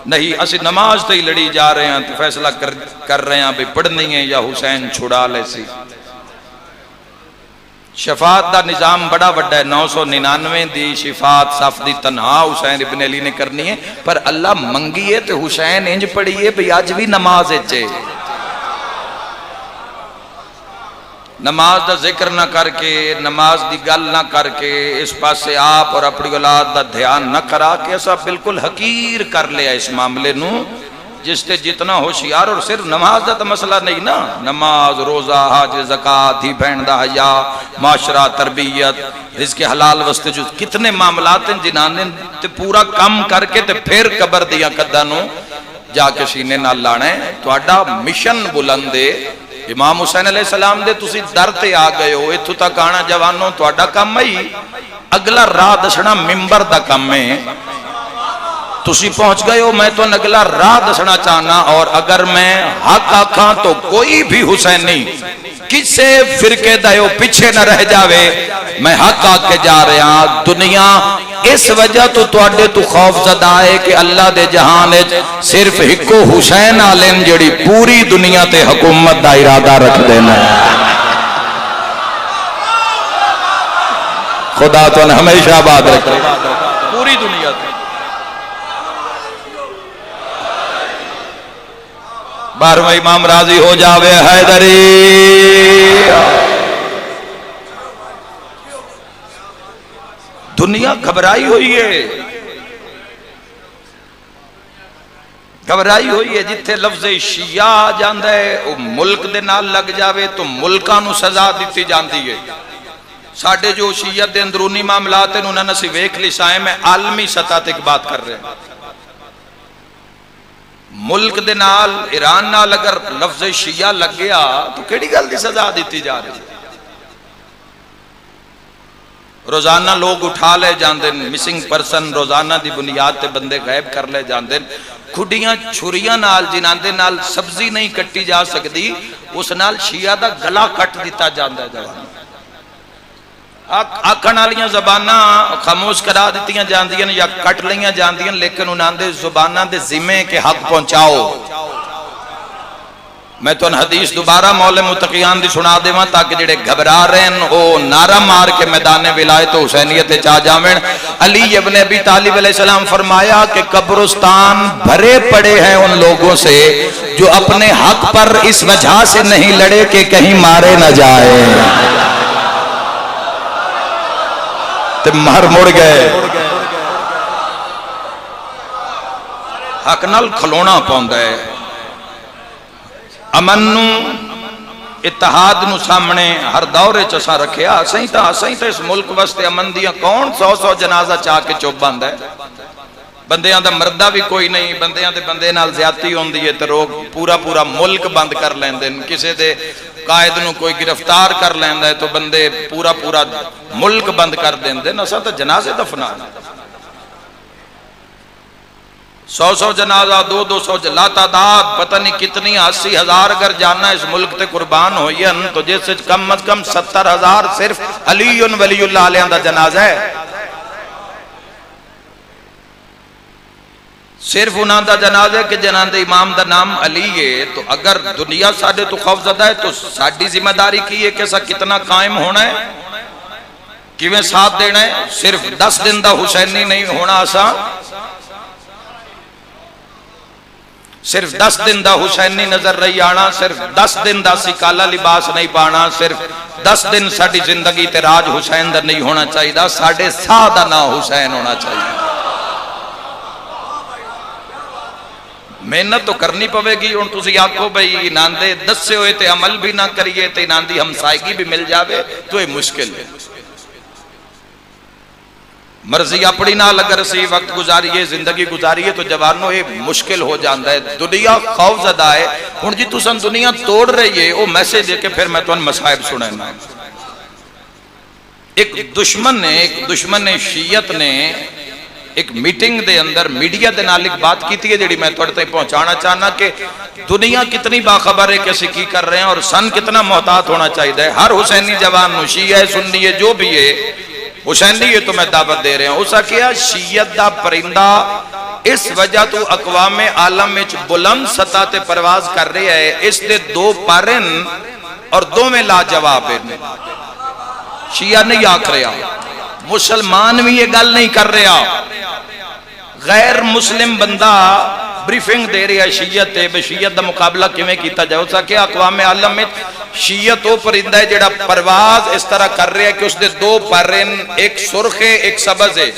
نہیں اسی نماز تے ہی لڑی جا رہے ہیں تو فیصلہ کر رہے ہیں بھی پڑھنی ہے یا حسین چھڑا لے سی شفاعت دا نظام بڑا بڑا ہے 999 دی شفاعت صف دی تنہا حسین ابن علی نے کرنی ہے پر اللہ منگی ہے تو حسین انج پڑھی ہے بھی آج بھی نماز ہے نماز دا ذکر نہ کر کے نماز دی گل نہ کر کے اس پاس سے آپ اور اپنی اولاد دا دھیان نہ کرا کے ایسا بالکل حقیر کر لیا اس معاملے نو جس تے جتنا ہوشیار اور صرف نماز دا تو مسئلہ نہیں نا نماز روزہ حج زکاة ہی بہن دا حیا معاشرہ تربیت رزق حلال واسطے جو کتنے معاملات ہیں جنہاں نے تے پورا کم کر کے تے پھر قبر دیا قدہ نو جا کے سینے نہ لانے تو اڈا مشن بلندے امام حسین علیہ السلام دے تسی در تے آ گئے ہو اتھو تک آنا جوانوں تو اڈا کم ہے اگلا راہ دسنا ممبر دا کم ہے تسی پہنچ گئے ہو میں تو اگلا راہ دسنا چاہنا اور اگر میں حق آکھاں تو کوئی بھی حسینی کسے فرقے دائیو پیچھے نہ رہ جاوے میں حق آکے جا رہے ہیں دنیا اس وجہ تو اڈے تو خوف زدہ ہے کہ اللہ دے جہانے صرف ہکو حسین آلین جڑی پوری دنیا تے حکومت دا ارادہ رکھ دینا خدا تو ہمیشہ آباد رکھے پوری دنیا تے بارہواں امام راضی ہو جاوے حیدری دنیا گھبرائی ہوئی ہے گھبرائی ہوئی ہے جتھے لفظ شیعہ جاندہ ہے وہ ملک دے نال لگ جاوے تو ملکانو سزا دیتی جاندی ہے ساڑھے جو شیعت دے اندرونی معاملات ہیں انہوں نے سی ویکھ لی سائے میں عالمی سطح تک بات کر رہے ہیں ملک دے نال ایران نال اگر لفظ شیعہ لگ گیا تو کیڑی گل دی سزا دیتی جا رہی ہے روزانہ لوگ اٹھا لے جاندیں مسنگ پرسن روزانہ دی بنیاد تے بندے غائب کر لے جاندیں کھڑیاں چھریاں نال جنان دے نال سبزی نہیں کٹی جا سکتی اس نال شیعہ دا گلا کٹ دیتا جاندہ ہے جوان آکھن والیاں زبانہ خاموش کرا دیتیاں جاندیاں یا کٹ لیاں جاندیاں لیکن انہاں دے زبانہ دے ذمے کے حق پہنچاؤ میں تو ان حدیث دوبارہ مولا متقیان دی سنا دے وہاں تاکہ جڑے گھبرا رہے ہیں او نعرہ مار کے میدان ولایت و حسینیت چاہ جاویں علی ابن ابی طالب علیہ السلام فرمایا کہ قبرستان بھرے پڑے ہیں ان لوگوں سے جو اپنے حق پر اس وجہ سے نہیں لڑے کہ کہیں مارے نہ جائے تو مر مڑ گئے حق نال کھلونا پوندا ہے، امن نو اتحاد نو سامنے ہر دورے چسا رکھیا۔ اسیں تا اس ملک واسطے امن دیاں کون 100 جنازہ چاہ کے چپ باندا ہے؟ بندیاں دا مردہ بھی کوئی نہیں، بندیاں دے بندے نال زیادتی ہوندی ہے تے لوگ پورا ملک بند کر لیندے، کسے دے قائد نو کوئی گرفتار کر لیندا ہے تو بندے پورا ملک بند کر دیندے۔ اساں تے جنازے دفنا 100 جنازہ 200 لا تعداد پتہ نہیں کتنی 80,000 اگر جانا اس ملک تے قربان ہوئی ہیں تو جس سے کم از کم 70,000 صرف علی ولی اللہ علیہ دا جنازہ ہے، صرف انہاں دا جنازہ کہ جنہاں دے امام دا نام علی ہے۔ تو اگر دنیا ساڑھے تو خوف زدہ ہے تو ساڑھی ذمہ داری کی ہے کہ ایسا کتنا قائم ہونا ہے، کیویں ساتھ دینا ہے۔ صرف 10 دن دا حسینی نہیں ہونا آسان، صرف 10 دن دا حسینی نظر رہی آنا، صرف 10 دن دا سی کالا لباس نہیں پانا، صرف 10 دن ساڑھی زندگی تے راج حسین دا نہیں ہونا چاہیے دا، ساڑھے سا دا نا حسین ہونا چاہیے۔ محنت تو کرنی پوے گی، ان تسی آکھو بھئی انہاں دے دسے ہوئے تے عمل بھی نہ کریے تے انہاں دی ہمسائیگی بھی مل جاوے تو یہ مشکل ہے۔ مرضی اپنی نال اگر اسی وقت گزاریے زندگی گزاریے تو جوانوں یہ مشکل ہو جاندہ ہے، دنیا خوف زدہ ہے۔ ہن جی تساں دنیا توڑ رہی ہے وہ میسیج دے کے پھر میں تو ان مصائب سنائنا۔ ایک دشمن نے شیعت نے ایک میٹنگ دے اندر میڈیا دے نال ایک بات کی تھی جڑی میں تھوڑے تک پہنچانا چاہنا کہ دنیا کتنی باخبر ہے کیسے کی کر رہے ہیں اور سن کتنا محتاط ہونا چاہیے۔ ہر حسینی جوان نو شیعہ سنی ہے جو بھی ہے حسینی یہ تو میں دعوت دے رہے ہیں، اسا کیا شیعت دا پرندہ اس وجہ تو اقوام عالم میں بلند سطح تے پرواز کر رہے ہیں، اس دے 2 پارن اور 2 میں لا جواب ہے۔ شیعہ نہیں آکھ رہا، مسلمان بھی یہ گل نہیں کر رہا، غیر مسلم بندہ بریفنگ دے رہا ہے شیعت تے بشیعت دا مقابلہ کیویں کیتا جائے۔ اسا کہ اقوام عالم میں شیعت وہ پرندہ ہے جڑا پرواز اس طرح کر رہا ہے کہ اس دے 2 پرن، ایک سرخ ہے ایک سبز ہے،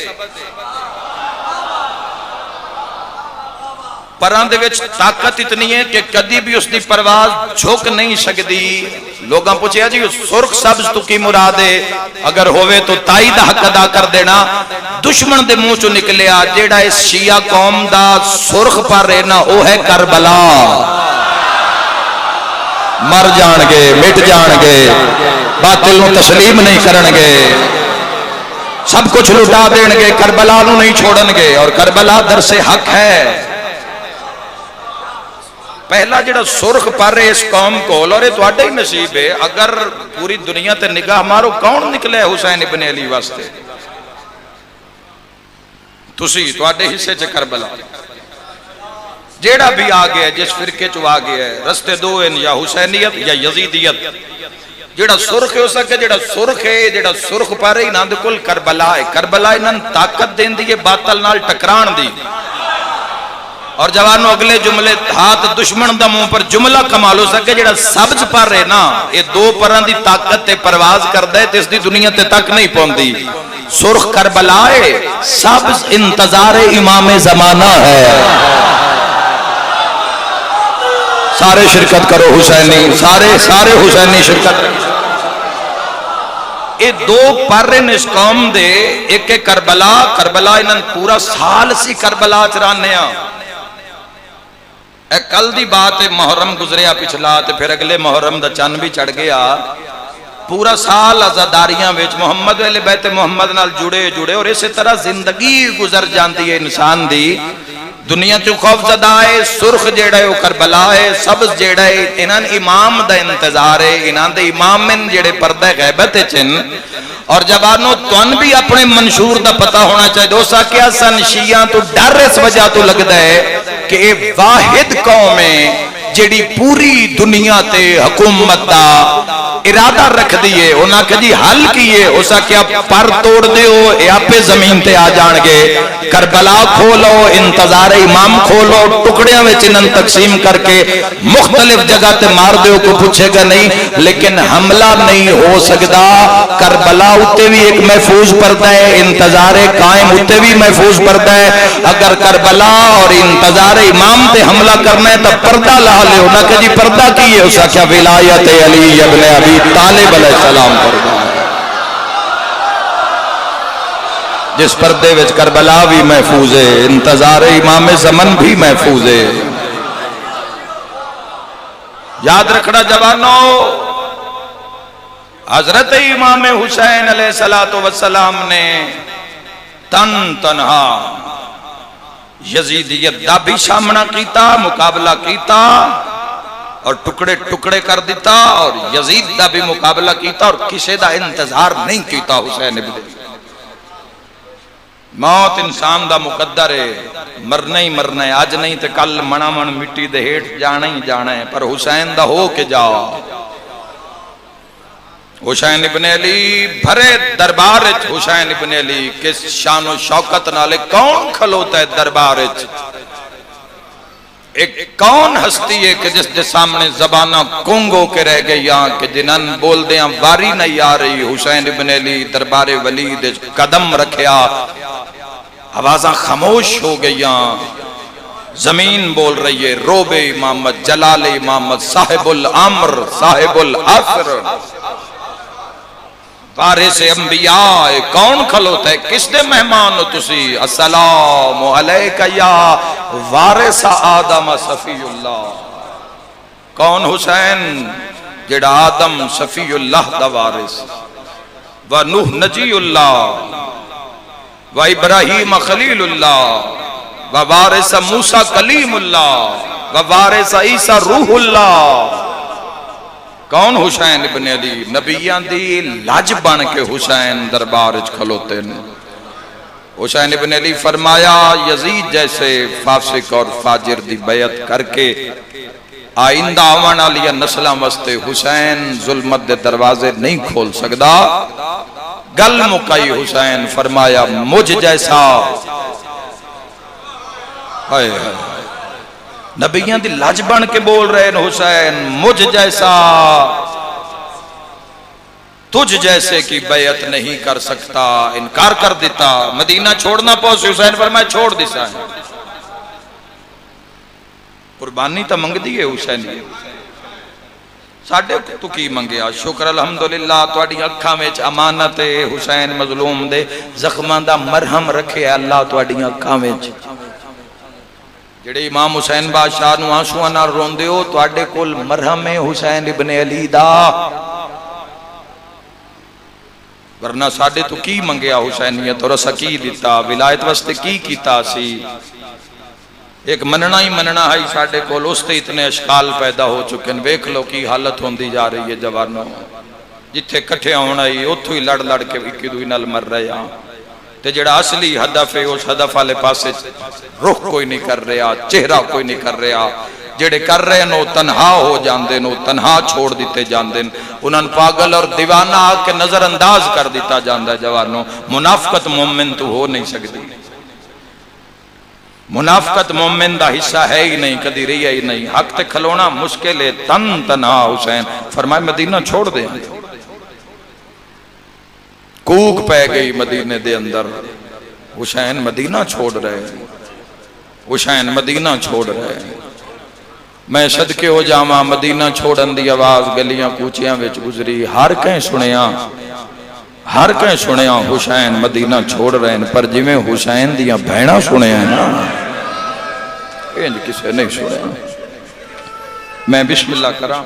پران دے وچ طاقت اتنی ہے کہ کدی بھی اس دی پرواز جھک نہیں سکتی۔ لوگاں پوچھے جی سرخ سبز تو کی مراد ہے، اگر ہوئے تو تائید حق ادا کر دینا۔ دشمن دے منہ چو نکلیا جیڑا اس شیعہ قوم دا سرخ پر رہنا وہ ہے کربلا، مر جان گے مٹ جان گے، باطل نو تسلیم نہیں کرن گے، سب کچھ لٹا دین گے، کربلا نو نہیں چھوڑن گے، اور کربلا درس حق ہے۔ پہلا جڑا سرخ پر ہے اس قوم کو، اور یہ تو اڈا ہی نصیب ہے اگر پوری دنیا تے نگاہ مارو کون نکلے حسین ابن علی واسطے، تسی تو اڈے حصے چ کربلا جیڑا بھی آگیا جس فرقے چو آگیا ہے، رستے 2 ہیں یا حسینیت یا یزیدیت۔ جیڑا سرخ ہے اسا کہ جیڑا سرخ پر ہے انہاں دے کل کربلا ہے، کربلا انہاں طاقت دین دی باطل نال ٹکران دی۔ اور جوانوں اگلے جملے ہاتھ دشمن دا منہ پر جملہ کمال ہو سکے جیڑا سبز پر ہے نا یہ 2 پران دی طاقت تے پرواز کردہ ہے تے اس دی دنیا تے تک نہیں پوندی۔ سرخ کربلا ہے، سبز انتظار امام زمانہ ہے۔ سارے شرکت کرو حسینی، سارے حسینی شرکت۔ یہ 2 پر ہیں اس قوم دے، ایک کربلا انہاں پورا سال سی کربلا چرانے ہیں۔ ایک کل دی بات ہے، محرم گزریا پچھلا تے پھر اگلے محرم دا چند بھی چڑھ گیا، پورا سال عزاداریاں ویچ محمد اہل بیت محمد نال جڑے اور اسی طرح زندگی گزر جانتی ہے انسان دی۔ دنیا چو خوف زدہ ہے، سرخ جیڑا ہے وہ کربلا ہے، سبز جیڑا ہے انہاں امام دا انتظار ہے، انہاں دے امام من جیڑے پردہ غیبت چن۔ اور جوانوں تون بھی اپنے منشور دا پتہ ہونا چاہیے، دوسا کیا سن شیعہ تو ڈر اس وجہ تو لگتا ہے کہ یہ واحد قوم ہے جیڑی پوری دنیا تے حکومت دا ارادہ رکھ دیئے انہاں کہ جی حل کیے اسا کیا پر توڑ دیو اے آپے زمین تے آ جان گے کربلا کھولو انتظار امام کھولو ٹکڑیاں میں چنن تقسیم کر کے مختلف جگہ تے مار دیو کو پوچھے گا نہیں لیکن حملہ نہیں ہو سکتا کربلا اتے بھی ایک محفوظ پردہ ہے انتظار قائم اتے بھی محفوظ پردہ ہے اگر کربلا اور انتظار امام تے حملہ کرنا ہے تو پردہ لا لے ہونا کہ جی پردہ کی ہے اسا کیا ولایت علی ابن ابی طالب علیہ السلام پردہ ہے جس پردے وچ کربلا بھی محفوظ ہے انتظار امام زمن بھی محفوظ ہے یاد رکھنا جوانوں حضرت امام حسین علیہ السلام نے تنہا یزیدیت دا بھی سامنا کیتا مقابلہ کیتا اور ٹکڑے ٹکڑے کر دیتا اور یزید دا بھی مقابلہ کیتا اور کسی دا انتظار نہیں کیتا حسین ابن موت انسان دا مقدر ہے مرنا ہی مرنا ہے آج نہیں تے کل منا من مٹی دے ہیٹ جانا ہی جانا ہے پر حسین دا ہو کے جاؤ حسین ابن علی بھرے دربار حسین ابن علی کس شان و شوکت نالے کون کھلوتا ہے دربار ایک کون ہستی ہے کہ جس دے سامنے زبانہ کنگو کے رہ گئی یہاں کہ جنہاں بول دیاں واری نہیں آ رہی حسین ابن علی دربار ولید قدم رکھیا آوازاں خاموش ہو گئیاں زمین بول رہی ہے روب امامت جلال امامت صاحب الامر صاحب العصر وارث انبیاء کون کھلوتا ہے کس دے مہمان ہو تسی السلام علیکہ یا وارث آدم صفی اللہ کون حسین جڑا آدم صفی اللہ دا وارث و نوح نجی اللہ و ابراہیم خلیل اللہ و وارث موسیٰ کلیم اللہ و وارث عیسیٰ روح اللہ کون حسین ابن علی نبیان دی لاج بن کے حسین دربار کھلوتے ہیں حسین ابن علی فرمایا یزید جیسے فاسق اور فاجر دی بیعت کر کے آئندہ آوانا لیا نسلہ مستے حسین ظلمت دے دروازے نہیں کھول سکدا گل مکائی حسین فرمایا مجھ جیسا ہائے ہائے نبیان دی لاج بن کے بول رہے ہیں حسین مجھ جیسا تجھ جیسے کی بیعت نہیں کر سکتا انکار کر دیتا مدینہ چھوڑنا پہنچے حسین فرمایا چھوڑ دیسا ہے قربانی تا منگ دیئے حسین ساڑھے تو کی منگیا شکر الحمدللہ توڑی اکھا میں امانت حسین مظلوم دے زخمان دا مرہم رکھے اللہ توڑی اکھا میں جڑے امام حسین بادشاہ نو آنسوانا رون دیو تو آڈے کل مرہم حسین ابن علی دا ورنہ ساڑھے تو کی منگیا حسینیت اور اسا کی دیتا ولایت وستے کی کیتا سی ایک مننا ہی مننا ہے ساڑھے کل اس تے اتنے اشکال پیدا ہو چکے ہیں ویکھ لو کی حالت ہوندی جا رہی ہے جوانوں جتھے کٹھے ہونا ہی اتھو ہی لڑ لڑ کے وکی دوئی نال مر رہے ہیں تے جڑا اصلی ہدف ہے اس ہدف والے پاسے رخ کوئی نہیں کر رہا چہرہ کوئی نہیں کر رہا جڑے کر رہے ہیں وہ تنہا ہو جاندے ہیں وہ تنہا چھوڑ دیتے جاندے ہیں انہاں پاگل اور دیوانہ آگ کے نظر انداز کر دیتا جاندہ ہے جوانوں منافقت مومن تو ہو نہیں سکتی منافقت مومن دا حصہ ہے ہی نہیں کدی رہی ہے ہی نہیں حق تے کھلونا مشکل ہے تنہا حسین فرمائے مدینہ چھوڑ دیں کوک پہ گئی مدینہ دے اندر حسین مدینہ چھوڑ رہے حسین مدینہ چھوڑ رہے میں صدقے ہو جاما مدینہ چھوڑن دی آواز گلیاں کوچیاں وچ گزری ہر کہیں سنیا حسین مدینہ چھوڑ رہے ہیں پر جی میں حسین دیاں بھیڑا سنیا ہیں انج کسے نہیں سنیا میں بسم اللہ کرام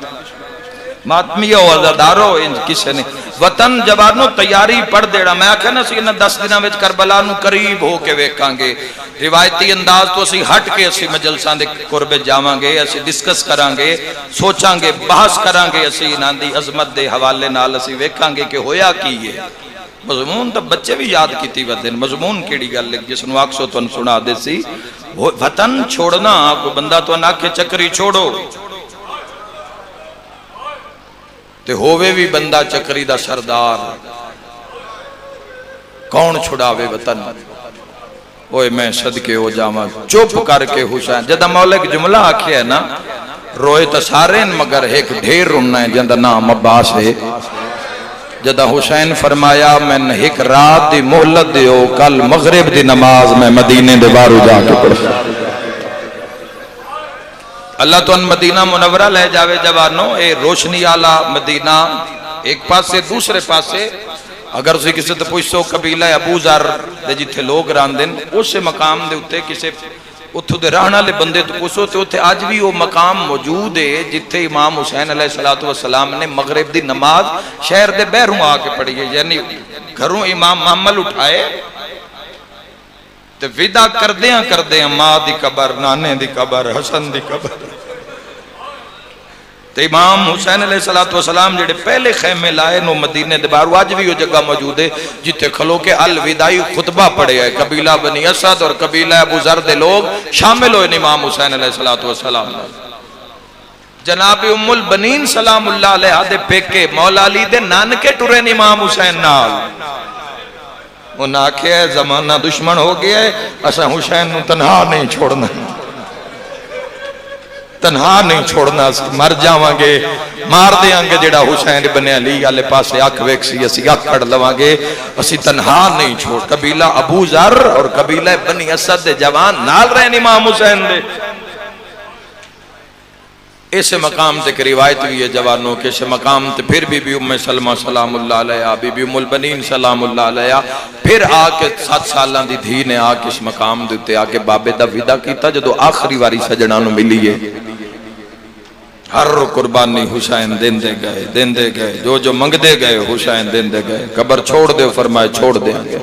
ماتمیہ و عزادارو انج کسے نہیں وطن جوانو تیاری پڑھ دیڑا میں آکھے نا سی انہا 10 دنہ وچ کربلا نو قریب ہو کے ویکھاں گے روایتی انداز تو اسی ہٹ کے اسی مجلسان دے قربے جاواں گے اسی ڈسکس کران گے سوچاں گے بحث کران گے اسی انہاں دی عظمت دے حوالے نال اسی ویکھاں گے کہ ہویا کی ہے مضمون تو بچے بھی یاد کیتی ودن مضمون کیڑی گل لکھ جس نو آکسو تو سنا دے سی وطن چھوڑنا کوئی بندہ تو نہ کہ چکری چھوڑو تے ہووے بھی بندہ چکری دا سردار، کون چھڑاوے وطن؟ اوے میں صدقے ہو جاواں چپ کر کے حسین جدہ مولا ایک جملہ آکھیا ہے نا، روئے تا سارے مگر ایک ڈھیر رننا ہے جندہ نام عباس ہے۔ جدہ حسین فرمایا میں ایک رات دی مہلت دیو، کل مغرب دی نماز میں مدینے دے بارو جا کے پڑھا۔ اللہ تو ان مدینہ منورہ لے جاوے جوانوں، اے روشنی آلہ مدینہ ایک پاس سے دوسرے پاس سے، اگر اسے کسی تے پوچھو قبیلہ ابو ذر دے جتھے لوگ راندن اس مقام دے اتے کسی اتھو دے رہنا لے بندے تو پوچھو تے اتھے آج بھی وہ مقام موجود ہے جتھے امام حسین علیہ السلام نے مغرب دی نماز شہر دے بیروں آ کے پڑھی ہے، یعنی گھروں امام محمل اٹھائے تے ودا کردیاں ماں دی قبر، نانے دی قبر، حسن دی قبر، تے امام حسین علیہ السلام جڑے پہلے خیمے لائے نو مدینے دے بارو آج بھی وہ جگہ موجود ہے جتے کھلو کے الوداعی خطبہ پڑھے ہے، قبیلہ بنی اسد اور قبیلہ ابو ذر دے لوگ شامل ہوئے امام حسین علیہ السلام۔ جناب ام البنین سلام اللہ علیہ دے پیکے مولا علی دے نانکے ٹرین امام حسین نال، انہاں آکھیا ہے زمانہ دشمن ہو گیا ہے، اسا حسین نو تنہا نہیں چھوڑنا، تنہا نہیں چھوڑنا، مر جاواں گے، مار دیاں گے جڑا حسین ابن علی آلے پاسے آکھ ویکسی اسی آکھ کھڑ لواں گے، اسی تنہا نہیں چھوڑ۔ قبیلہ ابو ذر اور قبیلہ بنی اسد دے جوان نال رہن امام حسین دے۔ اس مقام تے کی روایت بھی ہے جوانوں کے، اس مقام تے پھر بی بی ام سلمہ سلام اللہ علیہ، بی بی ام البنین سلام اللہ علیہ، پھر آکے 7 سالاں دی دھی نے آکے اس مقام دیتے آکے بابے دا ودا کیتا جدو آخری واری سجنانو ملی ہے۔ ہر قربانی حسین دیندے گئے، جو منگ دے گئے حسین دیندے گئے، قبر چھوڑ دے فرمائے چھوڑ دے آنگے۔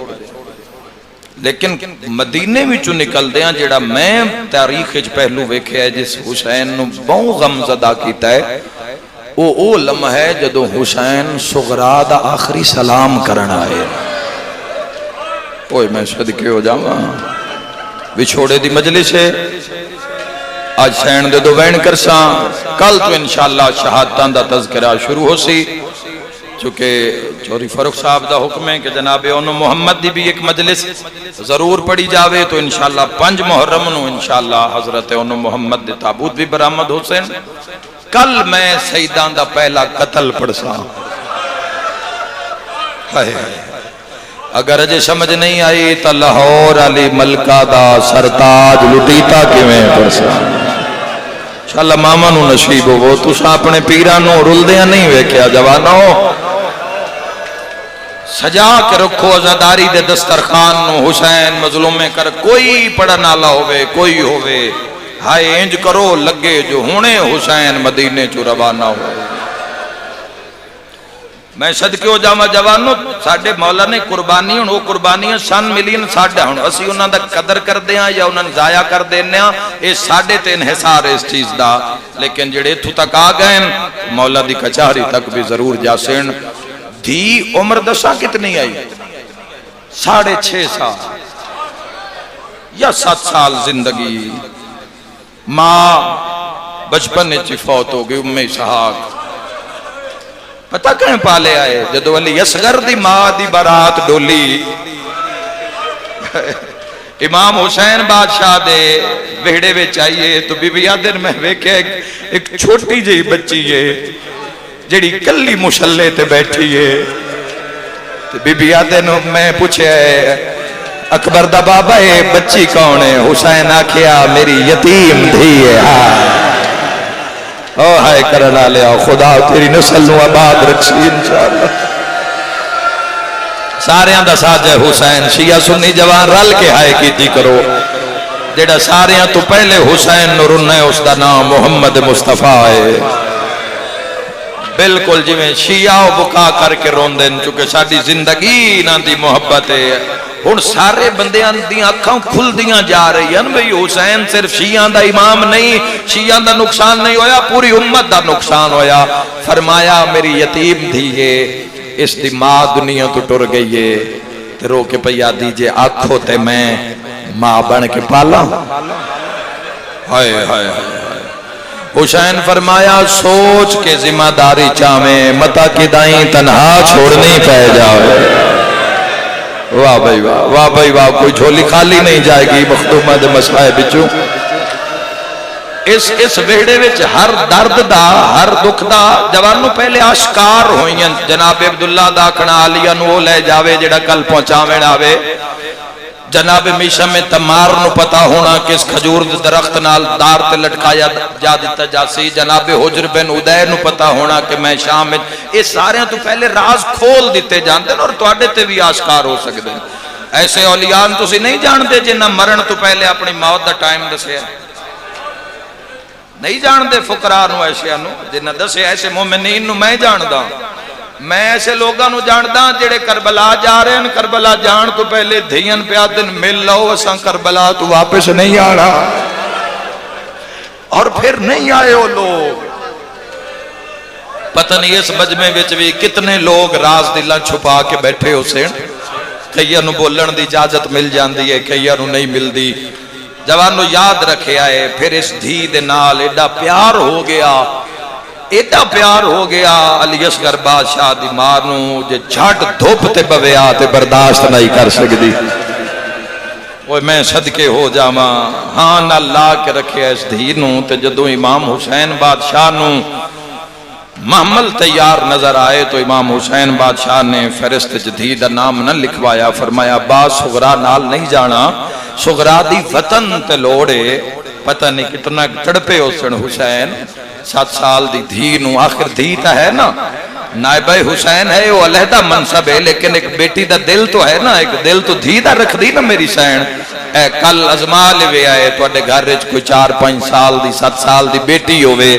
لیکن مدینے میں چو نکل دیاں جڑا میں تاریخ پہلو ویکھے ہے جس حسین نو بہت غم زدہ کیتا ہے، او لمحہ ہے جدو حسین صغرا دا آخری سلام کرنا ہے۔ اوہ میں صدقے ہو جاواں بچھوڑے دی مجلس ہے، آج سین دے دو وین کرساں، کل تو انشاءاللہ شہادتان دا تذکرہ شروع ہو سی، چونکہ چوری فاروق صاحب دا حکم ہے کہ جناب اونو محمد دی بھی ایک مجلس ضرور پڑھی جاوے، تو انشاءاللہ 5 محرم نو انشاءاللہ حضرت اونو محمد دی تابوت بھی برآمد حسین۔ کل میں سیدان دا پہلا قتل پڑھساں، اگر اجے سمجھ نہیں آئی تا لاہور علی ملکہ دا سرتاج لٹیتا کیویں پڑھساں۔ انشاءاللہ ماما نو نصیب ہو، تو سا اپنے پیرانو رل دیاں نہیں ویکھیا جوانو، سجا کے رکھو عزاداری دے دسترخان نو، حسین مظلومے کر کوئی پڑھن آلہ ہوئے، کوئی ہوئے، ہائے انج کرو لگے جو ہونے حسین مدینے چو روانہ ہوئے۔ میں صدقے ہو جاواں جوانو، ساڑھے مولا نے قربانی ہوں، وہ قربانیاں سن ملین ساڑھے ہوں، اسی انہاں دا قدر کر دیاں یا انہاں ضائع کر دینا، یہ ساڑھے تے انحصار اس چیز دا، لیکن جڑے تھو تک آ گئے مولا دی کچاری تک بھی ضرور جاسین۔ دھی عمر دسا کتنی آئی؟ 6.5 سال یا 7 سال زندگی، ماں بچپن چی فوت ہو گئی، ام اسحاق پتہ کہیں پالے آئے جدو علی اصغر دی ماں دی برات ڈولی، امام حسین بادشاہ دے وہڑے وے چاہیے تو بی بی آدر میں ویکھے ایک چھوٹی جی بچی ہے جڑی کلی مشلے تے بیٹھی ہے، بی بی آدر میں پوچھے اکبر دا بابا ہے بچی کون ہے؟ حسین آکھیا میری یتیم دھی ہے، او ہائے کرنا لیا خدا تیری نسل نو آباد رکھی انشاءاللہ۔ ساریاں دا ساجہ حسین، شیعہ سنی جوان رل کے ہائے کیتی کرو، جڑا ساریاں تو پہلے حسین نو رنہ ہے اس دا نام محمد مصطفیٰ ہے، بالکل جو میں شیعہ و بکا کر کے روندن، چونکہ ساڑی زندگی نہ دی محبت ہے، ہن سارے بندیاں دی آنکھاں کھل دیاں جا رہی ہیں بھئی حسین صرف شیعہ دا امام نہیں، شیعہ دا نقصان نہیں ہویا، پوری امت دا نقصان ہویا۔ فرمایا میری یتیم تھی یہ، اس دی ماں دنیا تو ٹر گئی ہے، تے رو کے پیا دیجئے آنکھوں تے میں ماں بن کے پالا، ہائے ہائے ہائے، حسین فرمایا سوچ کے ذمہ داری چاہیں متا کدائیں تنہا چھوڑنی پہ جاوے. واہ بھائی واہ، واہ بھائی واہ، کوئی جھولی خالی نہیں جائے گی مخدومہ دے مسائے بچوں. اس ویڑے وچ ہر درد دا ہر دکھ دا جوانوں پہلے آشکار ہوئیں. جناب عبداللہ دا کھنا علیہ نو لے جاوے جڑا کل پہنچاویں آوے. جناب میشہ میں تمار نو پتا ہونا کہ اس کھجور درخت نال دار تے لٹکایا جا دیتا جاسی. جناب حجر بن ادیر نو پتا ہونا کہ میں شام میں اس سارے تو پہلے راز کھول دیتے جانتے ہیں اور تواڈے تے بھی آشکار ہو سکتے ہیں. ایسے اولیاء تسی نہیں جانتے جنہ مرن تو پہلے اپنی موت دا ٹائم دسے نہیں جان دے. فقراء نو ایسے نو جنہ دسے ایسے مومنین نو میں جان دا. میں ایسے لوگاں نو جاندا جڑے کربلا جا رہے ہیں. کربلا جان تو پہلے دھیان پیادن مل لو اساں کربلا تو واپس نہیں آنا. اور پھر نہیں آئے وہ لوگ. پتہ نہیں اس مجمع وچ بھی کتنے لوگ راز دلاں چھپا کے بیٹھے ہو سن. کئیاں نو بولن دی اجازت مل جاندی ہے کئیاں نو نہیں ملدی. جوانو یاد رکھے آئے پھر اس دھی دے نال ایڈا پیار ہو گیا ایڈا پیار ہو گیا. علی اصغر بادشاہ دی مارنو جے جھٹ دھوپ تے بویا تے برداشت نہیں کر سکدی. وہ میں صدقے ہو جاواں ہاں نہ لا کے رکھے اس دھی نو. تے جدوں امام حسین بادشاہ نو محمل تیار نظر آئے تو امام حسین بادشاہ نے فہرست دھی دا نام نہ لکھوایا. فرمایا عباس صغرا نال نہیں جانا. صغرا دی وطن تے لوڑے. پتہ نہیں کتنا تڑپے حسین حسین 7 سال دی دھی نو. آخر دھی تا ہے نا نائبہ حسین ہے وہ علیحدہ منصب ہے لیکن ایک بیٹی دا دل تو ہے نا. ایک دل تو دھی دا رکھ دی نا میری سین. اے کل ازما لے آئے تو اڈے گھر وچ کوئی 4-5 سال دی 7 سال دی بیٹی ہوئے.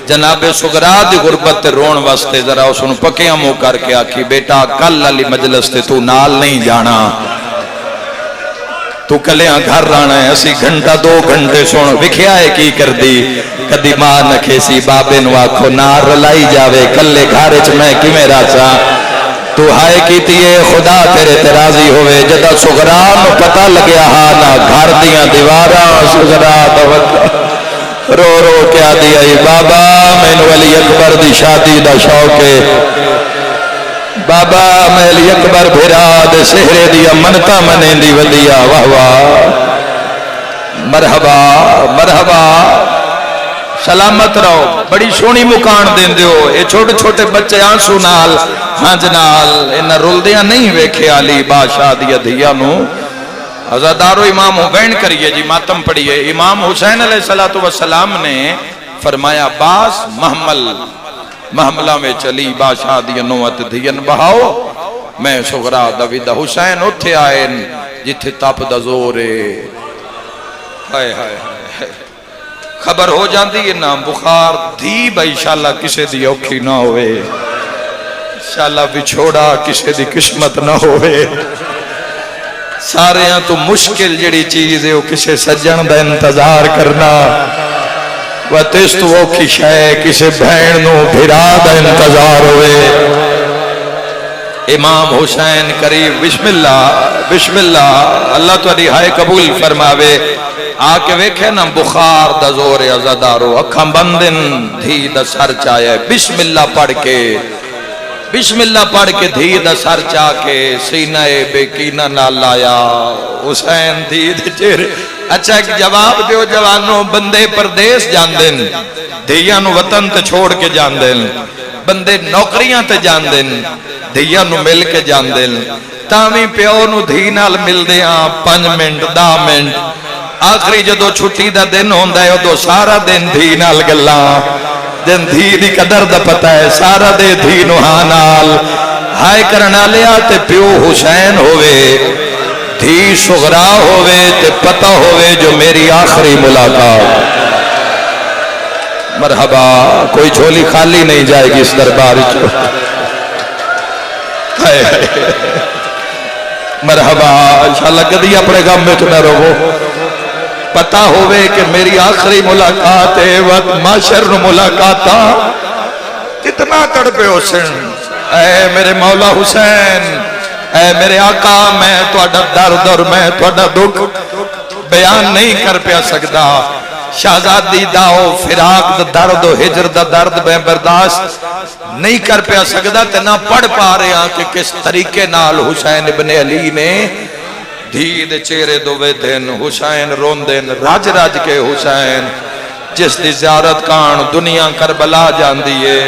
جناب صغرا دی غربت تے رون واسطے ذرا اس نو پکیاں منہ کر کے آکھی بیٹا کل علی مجلس تے تو نال نہیں جانا. تو کلیاں گھر رانا ہے. اسی گھنٹہ 2 گھنٹے سن وکھیا ہے کی کر دی. کدی ماں نہ کھیسی بابے نو آکھو نار رلائی جاوے کلے گھر وچ میں کیویں راسا. تو ہائے کیتی ہے خدا تیرے تے راضی ہوئے. جدا صغرا نو پتہ لگیا ہاں نہ گھر دیاں دیواراں صغرا توجہ رو رو کیا دیا بابا مینو علی اکبر دی شادی دا شوق ہے. بابا میں علی اکبر بھیرا دے سہرے دیا منتا منیں دی ودیا. واہ واہ مرحبا مرحبا سلامت رہو. بڑی سونی مکان دین دیو. اے چھوٹے چھوٹے بچے آنسو نال ہنج نال انہاں رلدیاں نہیں ویکھے علی بادشاہ دیا دیا نو. عزادارو امام حسین کریے جی ماتم پڑھیے. امام حسین علیہ السلام نے فرمایا باس محملہ میں چلی بادشاہ دی نوت دھین بہاؤ. میں صغرا دویدہ حسین اتھے آئے جتھے تپ دا زورے. ہائے ہائے ہائے خبر ہو جاندی ہے نا بخار دھی بھائی انشاءاللہ کسے دی اوکھی نہ ہوئے. انشاءاللہ بچھوڑا کسے دی قسمت نہ ہوئے. سارے ہاں تو مشکل جڑی چیز ہے وہ کسے سجن دا انتظار کرنا. وہ تیس تو وہ کی شے کسے بہن نو بھرا دا انتظار ہوئے. امام حسین قریب بسم اللہ اللہ تو رہائے قبول فرماوے. آکے ویکھے نا بخار دا زور عزادارو اکھاں بندن دھی دا سر چاہے. بسم اللہ پڑھ کے بسم اللہ پڑھ کے دھی دا سر چاہ کے سینہ بے کینہ نہ لایا. حسین دھی دے چہرے. اچھا ایک جواب دیو جوانوں. بندے پردیس جان دن دھیاں نو وطن تے چھوڑ کے جان دن. بندے نوکریاں تے جان دن دھیاں نو مل کے جان دن. تاویں پیو نو دھی نال مل دیاں 5 منٹ 10 منٹ. آخری جدو چھٹی دا دن ہوندا ہے ادو سارا دن دھی نال گلاں. جن دھی دی قدر دا پتہ ہے سارا دے دھی نو ہاں نال ہائے کرنا لیا. تے پیو حسین ہوئے دھی صغرا ہوئے تے پتہ ہوئے جو میری آخری ملاقات. مرحبا کوئی جھولی خالی نہیں جائے گی اس دربار چو. مرحبا انشاءاللہ کدی اپنے غم میں تو نہ رہو. پتہ ہوئے کہ میری آخری ملاقات ہے وقت معاشر نو ملاقاتا کتنا تڑپے حسین. اے میرے مولا حسین اے میرے آقا میں تو اڈا درد اور میں تو اڈا دکھ بیان نہیں کر پیا سکتا. شہزادی دا او فراق دا درد و ہجر دا درد میں برداشت نہیں کر پیا سکدا تے نہ پڑھ پا رہے ہیں کہ کس طریقے نال حسین ابن علی نے دھی دے چہرے دوے دن حسین رون دن راج راج کے حسین جس دی زیارت کان دنیا کربلا جان دیئے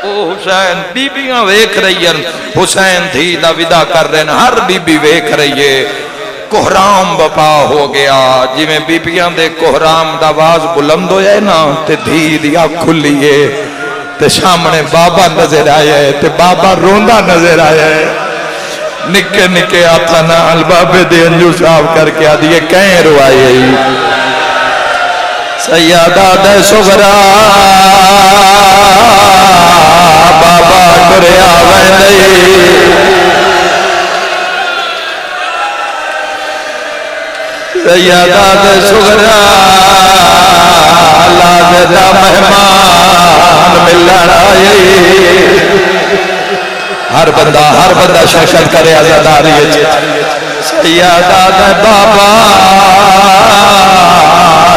او حسین بی بیاں ویکھ رہی ہیں حسین دھی دا ودا کر رہے ہیں ہر بی بی ویکھ رہی ہے کوہرام بپا ہو گیا جی میں بی بیاں دے کوہرام دا آواز بلند ہویا ہے نا تے دھی دیا کھلیے تے سامنے بابا نظر آیا ہے تے بابا روندہ نظر آیا ہے نکے نکے آتا نال بابے دے انجو صاحب کر کے آدھئے کہیں روائے سیادہ دے سغرا بابا کریا ویندئی سیادہ دے سغرا لازدہ مہمان ملن آئی ہر بندہ شرکت کرے عزاداری سیادہ دے بابا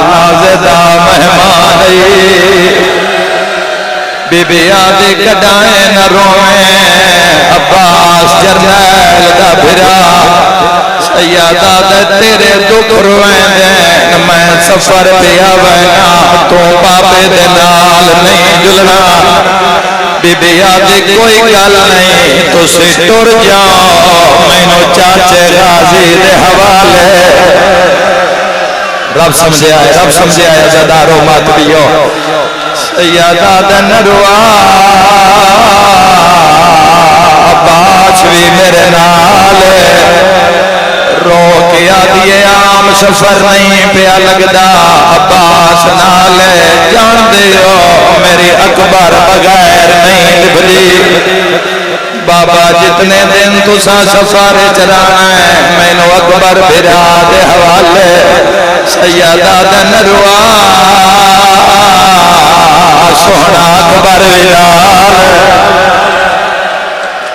لازدہ مہمان آئی بی بی آدھی کڑائیں نہ روئیں عباس جرنیل دا بھرا سیادہ دے تیرے دکھ روئیں دین میں سفر پیا وینا تو بابے دے نال نہیں جلنا بی بی آدھی کوئی گل نہیں تو سے ٹر جاؤ میں نو چاچے غازی دے حوالے رب سمجھے آئے زدارو مات بیو سیادہ دے نروا عباس بھی میرے نالے رو کے آدھیے عام سفر نہیں پیا لگدا عباس نالے جان دیو میری اکبر بغیر نہیں لبھلی بابا جتنے دن تو سا سفر چرانا ہے میں نو اکبر بھرا دے حوالے سیادہ دے نروا سونا اکبر بھرا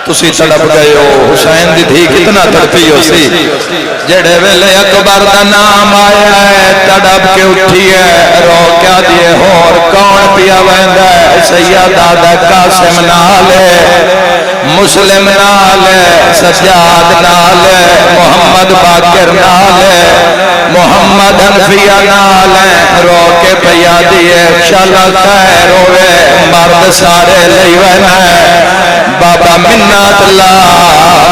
تسی تڑپ گئے ہو حسین دی تھی کتنا تڑپی ہو سی جڑے ویلے اکبر دا نام آیا ہے تڑپ کے اٹھی ہے رو کیا دیئے اور کون پیا ویندہ ہے سیادہ دا قاسم نالے مسلم نالے سجاد نالے محمد باقر نالے محمد حنفیہ نالے رو کے پیا دیئے شالا خیر ہوئے مرد سارے لیوینا ہے بابا منت اللہ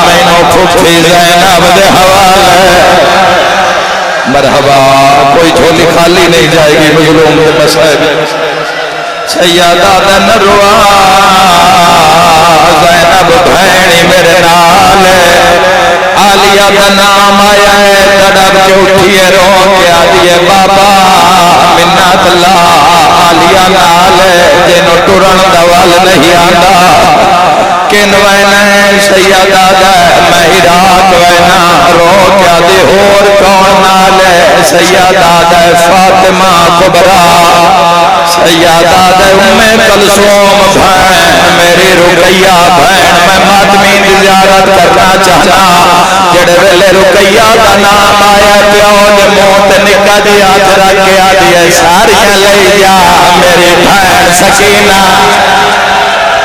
میں نو پھوپھی زینب دے حوالے مرحبا کوئی جھولی خالی نہیں جائے گی مظلوم دے مسائب سیادہ دے نروا زینب بھینی میرے نالے عالیہ دا نام آیا ہے تڑپ کے اٹھیے رو کے آدھیے بابا منت اللہ عالیہ نالے جنو ٹرن دوال نہیں آندا کن وینے سیادہ دے میں عراق وینا رو کیا دے اور کون نالے سیادہ دے فاطمہ کبرا سیادہ دے کلثوم بھین میری رقیہ بھین میں ماتمی زیارت کرنا چاہنا جڑے ویلے رقیہ دا نام آیا پیو دے موت نکا دیا ترا کیا دیا ساریاں لے جا میری بھین سکینہ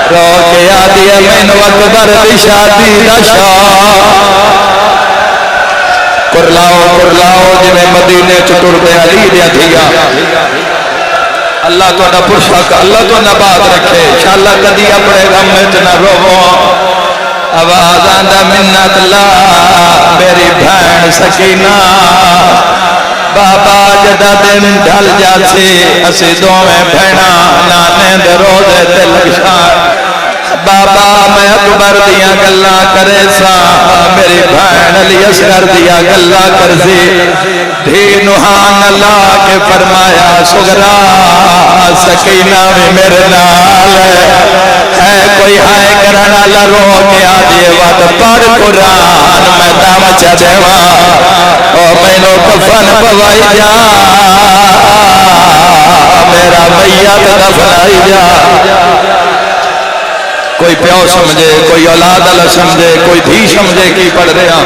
رو کے آدھیا من اکبر دی شادی نشا کرلاؤ جنہیں مدینے چطور دے علی دیا دیا اللہ تو نہ پرشک اللہ تو نہ بات رکھے انشاءاللہ کدی اپنے غم میں نہ رو آواز آندہ منت اللہ میری بھین سکینہ بابا جدہ دن ڈھل جاتی اسی دو میں بھینا نانے دے روزے تے لگشان بابا میں اکبر دیا گلہ کرے سا میری بھین علی اصغر دیا گلہ کر سی دھی نوحان اللہ کے فرمایا سغرا سکینہ بھی میرے نال ہے کوئی ہائے کرنا لرو کے آجے وقت پڑھ قرآن میں دام چا دیوا او میں نو کفن پوائی جا میرا میت دفنائی جا کوئی پیو سمجھے کوئی اولاد اللہ سمجھے کوئی دھی سمجھے کی پڑھ رہا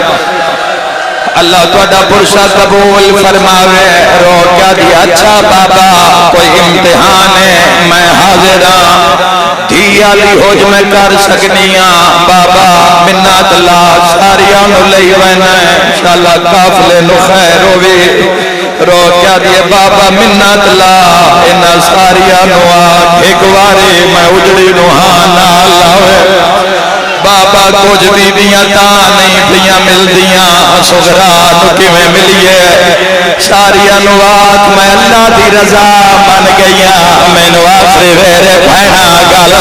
اللہ تہاڈا پرسا قبول فرماوے۔ رو کیا دی اچھا بابا کوئی امتحان ہے میں حاضر ہاں، دھی علی ہوج میں کر سکنی ہاں بابا منت لا ساریاں نو لئی وینا ہے انشاءاللہ قافلے نو خیر ہووے۔ رو کیا دیے بابا منت لا انہاں ساریاں نو آکھ ایک واری میں اجڑی نو ہاں نہ لاوے۔ بابا کچھ بیبیاں تا نہیں پیاں مل دیاں سغرا نو کیویں ملیے ساریاں نو آکھ میں اللہ دی رضا من گئیاں مینوں آخری ویرے بھینا گل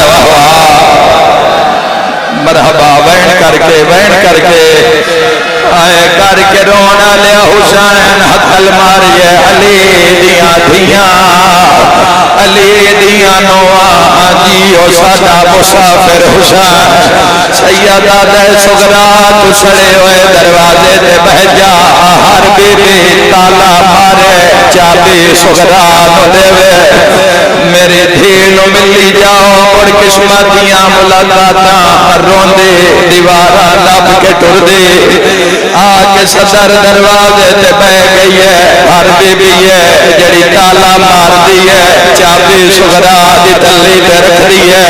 مرحبا وین کر کے آئے کر کے رونا لیا حسین حقل ماریے علی دیاں دھیاں علی دیاں نواں جیو ساڈا مسافر حسین سیدہ دے سغرا تو سڑے ہوئے دروازے تے بہ جا ہر بی بی تالا مارے چابی سغرا نو دے میری دھی نو ملی جاؤ مڑ قسمتیاں ملاقاتاں روندے دیواراں لب کے ٹر دے آکے صدر دروازے تے بہ گئی ہے ہر بی بی ہے جڑی تالا مار دی ہے چابی سغرا دی تلی تے رکھ دی ہے۔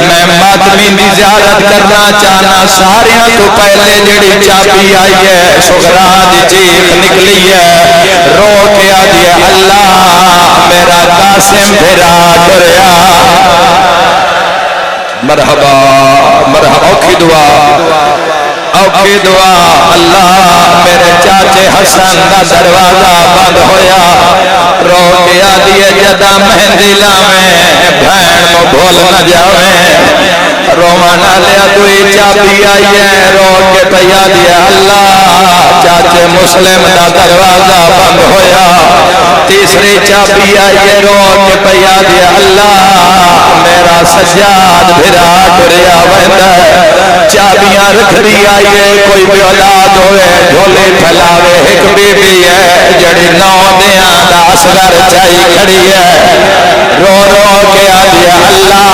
میں ماتمی دی زیارت کرنا چاہنا ساریاں تو پہلے جڑی چابی آئی ہے سغرا دی چیخ نکلی ہے رو کے آدھی ہے اللہ میرا قاسم پھرا ٹریا۔ مرحبا مرحبا اوکھی دعا اللہ میرے چاچے حسن دا دروازہ بند ہویا رو کے آدھی ہے جدا مہندی لاویں بھین مو بھول نہ جاویں رومانا لیا دوئی چابی آئی ہے رو کے پیا دیا اللہ چاچے مسلم دا دروازہ بند ہویا تیسری چابی آئی ہے رو کے پیا دیا اللہ میرا سجاد بھرا ٹریا ویندا چابیاں رکھ دی آئی ہے کوئی بھی اولاد ہوئے جھولے پھیلاوے ایک بی بی ہے جڑی نو دیاں دا اصغر چاہی کھڑی ہے رو رو کے آدھی اللہ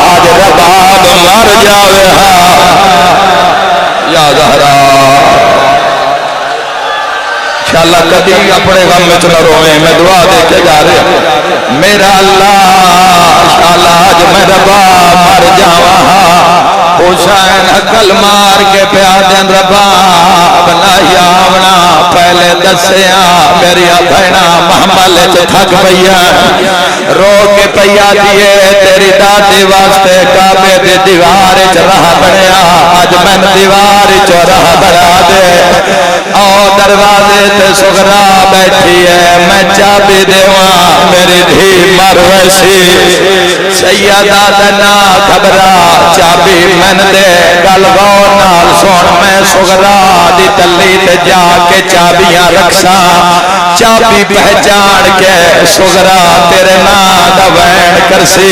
آج رباب مر جاوے یا زہرا انشاءاللہ کدی اپنے غم میں نہ روئیں میں دعا دے کے جا رہے میرا اللہ انشاءاللہ آج میں رباب مر جاواں حسین عقل مار کے پیا دن رباب نہ آونا پہلے دسیا میری بہنا محمل تھک پیا رو کے پیا دیے تیری دادی واسطے کعبے دی دیوار چ راہ بنیا اج میں دیوار چ راہ بنا دے او دروازے تے سغرا بیٹھی ہے میں چابی دیواں میری دھی مر ویسی سیدہ دنا خبرا چابی من دے گل غور نال سن میں سغرا دی تلی تے جا کے چابیاں رکھسا چابی پہچان کے سغرا تیرے نام دا وین کرسی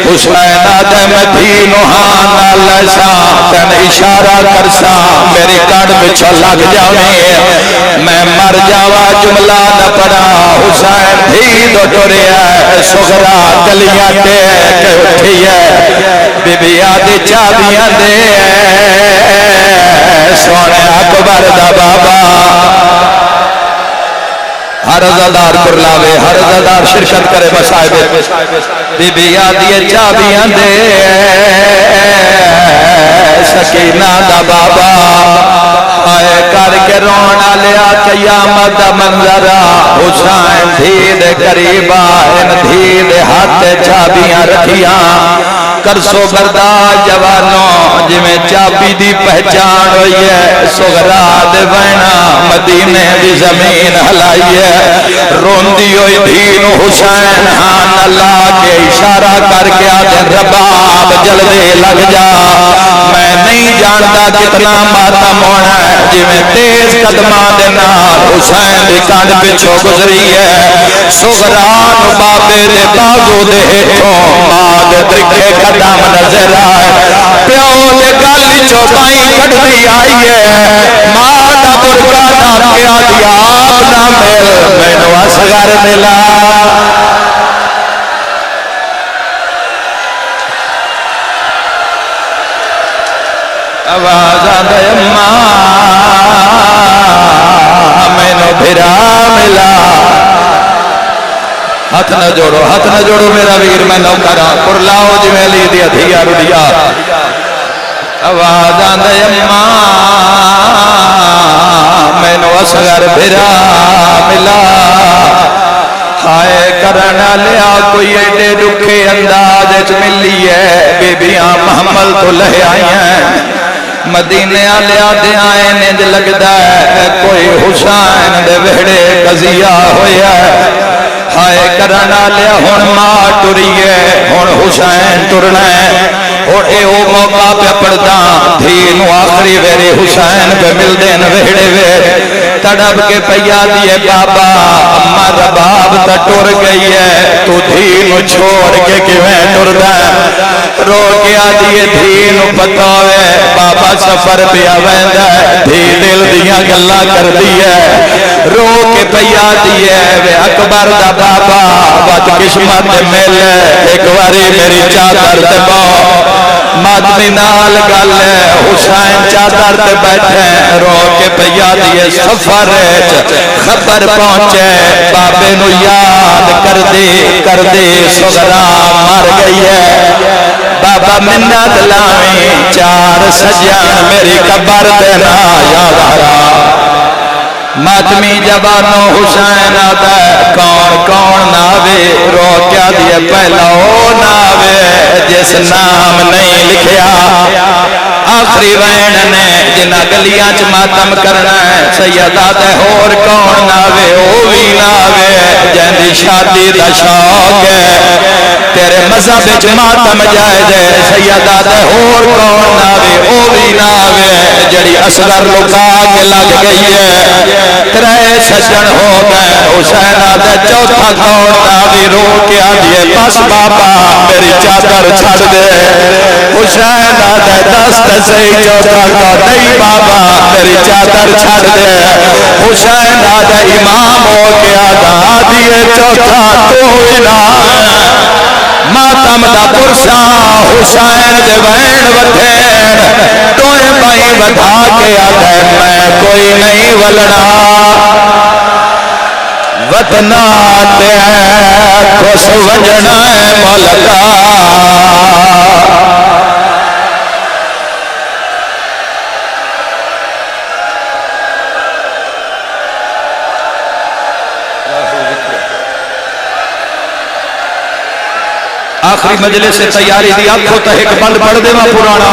حسین آدھے میں دھی نوحان نال لیسا تین اشارہ کرسا میری کڑ بچھو لگ جاویں میں مر جاوا جملہ نہ پڑا حسین دھی دو ٹرے ہے سغرا گلیاں تے کہ اٹھی ہے بی بی آدھی چابیاں دے سونے اکبر دا بابا ہر عزادار پر لاوے ہر عزادار شرکت کرے بسائے بی بی آدھی چابیاں دے سکینہ دا بابا آئے کر کے رونا لیا قیامت دا منظرہ حسین دھی دے قریبا ان دھی دے ہاتھ چابیاں رکھیاں کرسو بردار جوانوں جی میں چابی دی پہچان ہوئی ہے سغرا دے وینا مدینے دی زمین ہلائی ہے روندی ہوئی دین حسین ہاں اللہ کے اشارہ کر کے آدھے رباب جلدے لگ جا میں نہیں جانتا کتنا ماتم ہونا ہے جی میں تیز قدمہ دینا حسین دی کانڈ پچھو گزری ہے سغرا بابے دے بازو دے ہیٹھوں ماد درکھے قدم نظر آئے پیو دے گالی چوبائی کڑھوی آئی ہے مادا برگا نام کیا دیا آپ نہ مل میں نو اصغر ملا آواز آدھے ماں بھرا ملا ہاتھ نہ جوڑو میرا ویر میں نوکرا پر لاؤ جی میں لی دیا دھیا رڑیا آواز آندے اماں میں نو اصغر بھرا ملا ہائے کرنا لیا کوئی ایڈے رکھے انداز ملی ہے بیبیاں محمل تو لے آئی ہیں مدینے لیا دے آئے نج لگدا ہے کوئی حسین دے وہڑے قضیہ ہویا ہے ہائے کرنا لیا ہون ماں ٹریے ہون حسین ٹرنا ہے اور اے او موقع پہ پڑھتا دھینو آخری ویرے حسین پہ مل دین وہڑے ویر تڑب کے پیا دیئے بابا اممہ رباب تا ٹور گئی ہے تو دھینو چھوڑ کے کیویں ٹور دا رو گیا دیئے دھینو پتاوے بابا سفر پیا ویندہ ہے دھی دل دیا گلہ کر دیئے رو کے پیا دیئے وے اکبر دا بابا بات قسمت مل ایک واری میری چادر دبا مادمی نال گل حسین چادر تے بیٹھے رو کے پیا دیئے سفر خبر پہنچے بابے نو یاد کر دے سغرا مر گئی ہے بابا منت لاویں چار سجان میری قبر دینا یاد آرہا ماتمی جبانو حسین آتا ہے کون ناوے رو کیا دیا پہلا او ناوے جس نام نہیں لکھیا آخری وین نے جنہ گلیاں چ ماتم کرنا ہے سیدہ دے اور کون ناوے او بھی ناوے جہندی شادی دا شوق ہے تیرے مذہب چ ماتم جائے دے سیدہ دے اور کون ناوے او بھی ناوے جڑی اصغر لکا کے لگ گئی ہے ترے سجن ہو گئے حسین آدھے چوتھا کون ناوی رو کے آدھے بس بابا میری چادر چھڑ دے حسین آدھے دست سے چوتھا کون نہیں بابا میری چادر چھڑ دے حسین آدھے امام ہو کے آدھے چوتھا تو انہاں ماتم دا پرسا حسین دے وین وٹھین توئے بائی بدھا کے آدھے میں کوئی نہیں ولڑا وطنا تے خوش وجنا ملکا آخری مجلس سے تیاری دی آنکھوں تا ایک بند پڑھ دے ماں پرانا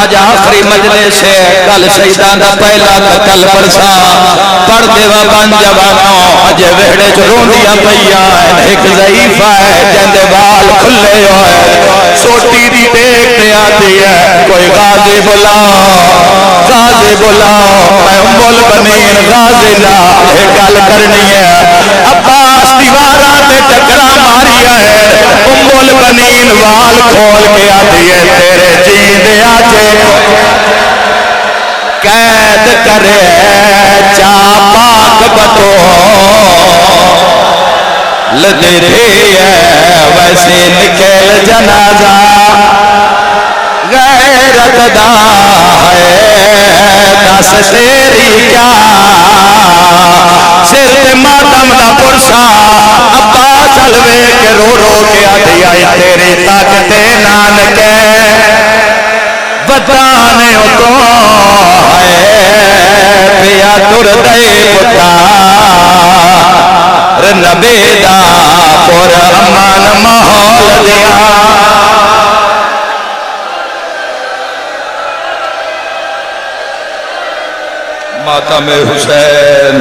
آج آخری مجلس سے کل شہیدان دا پہلا کل پرسا پڑھ دے ماں بند جوانوں آج وہڑے جو رون دیا پہیا ایک ضعیفہ ہے جندے بال کھلے ہوئے سوٹی دی دیکھتے آتی ہے کوئی غازی بلاؤ میں بنین غازی لا ایک گل کرنی ہے عباس دیوارہ تے ٹکرا ماری ہے بنین وال کھول کے آتی ہے تیرے جیندے آجے قید کرے چاپاک بتو لدی رہی ہے ویسے نکل جنازہ غیرت دا ہے دس تیری کیا سر ماتم دا پرسا ابا چلوے کے رو کے آدھی آئی تیری طاقتے نانکے بتانے تو ہے پیا تردے پتار نبیدہ پر امان محول دیا ماتم حسین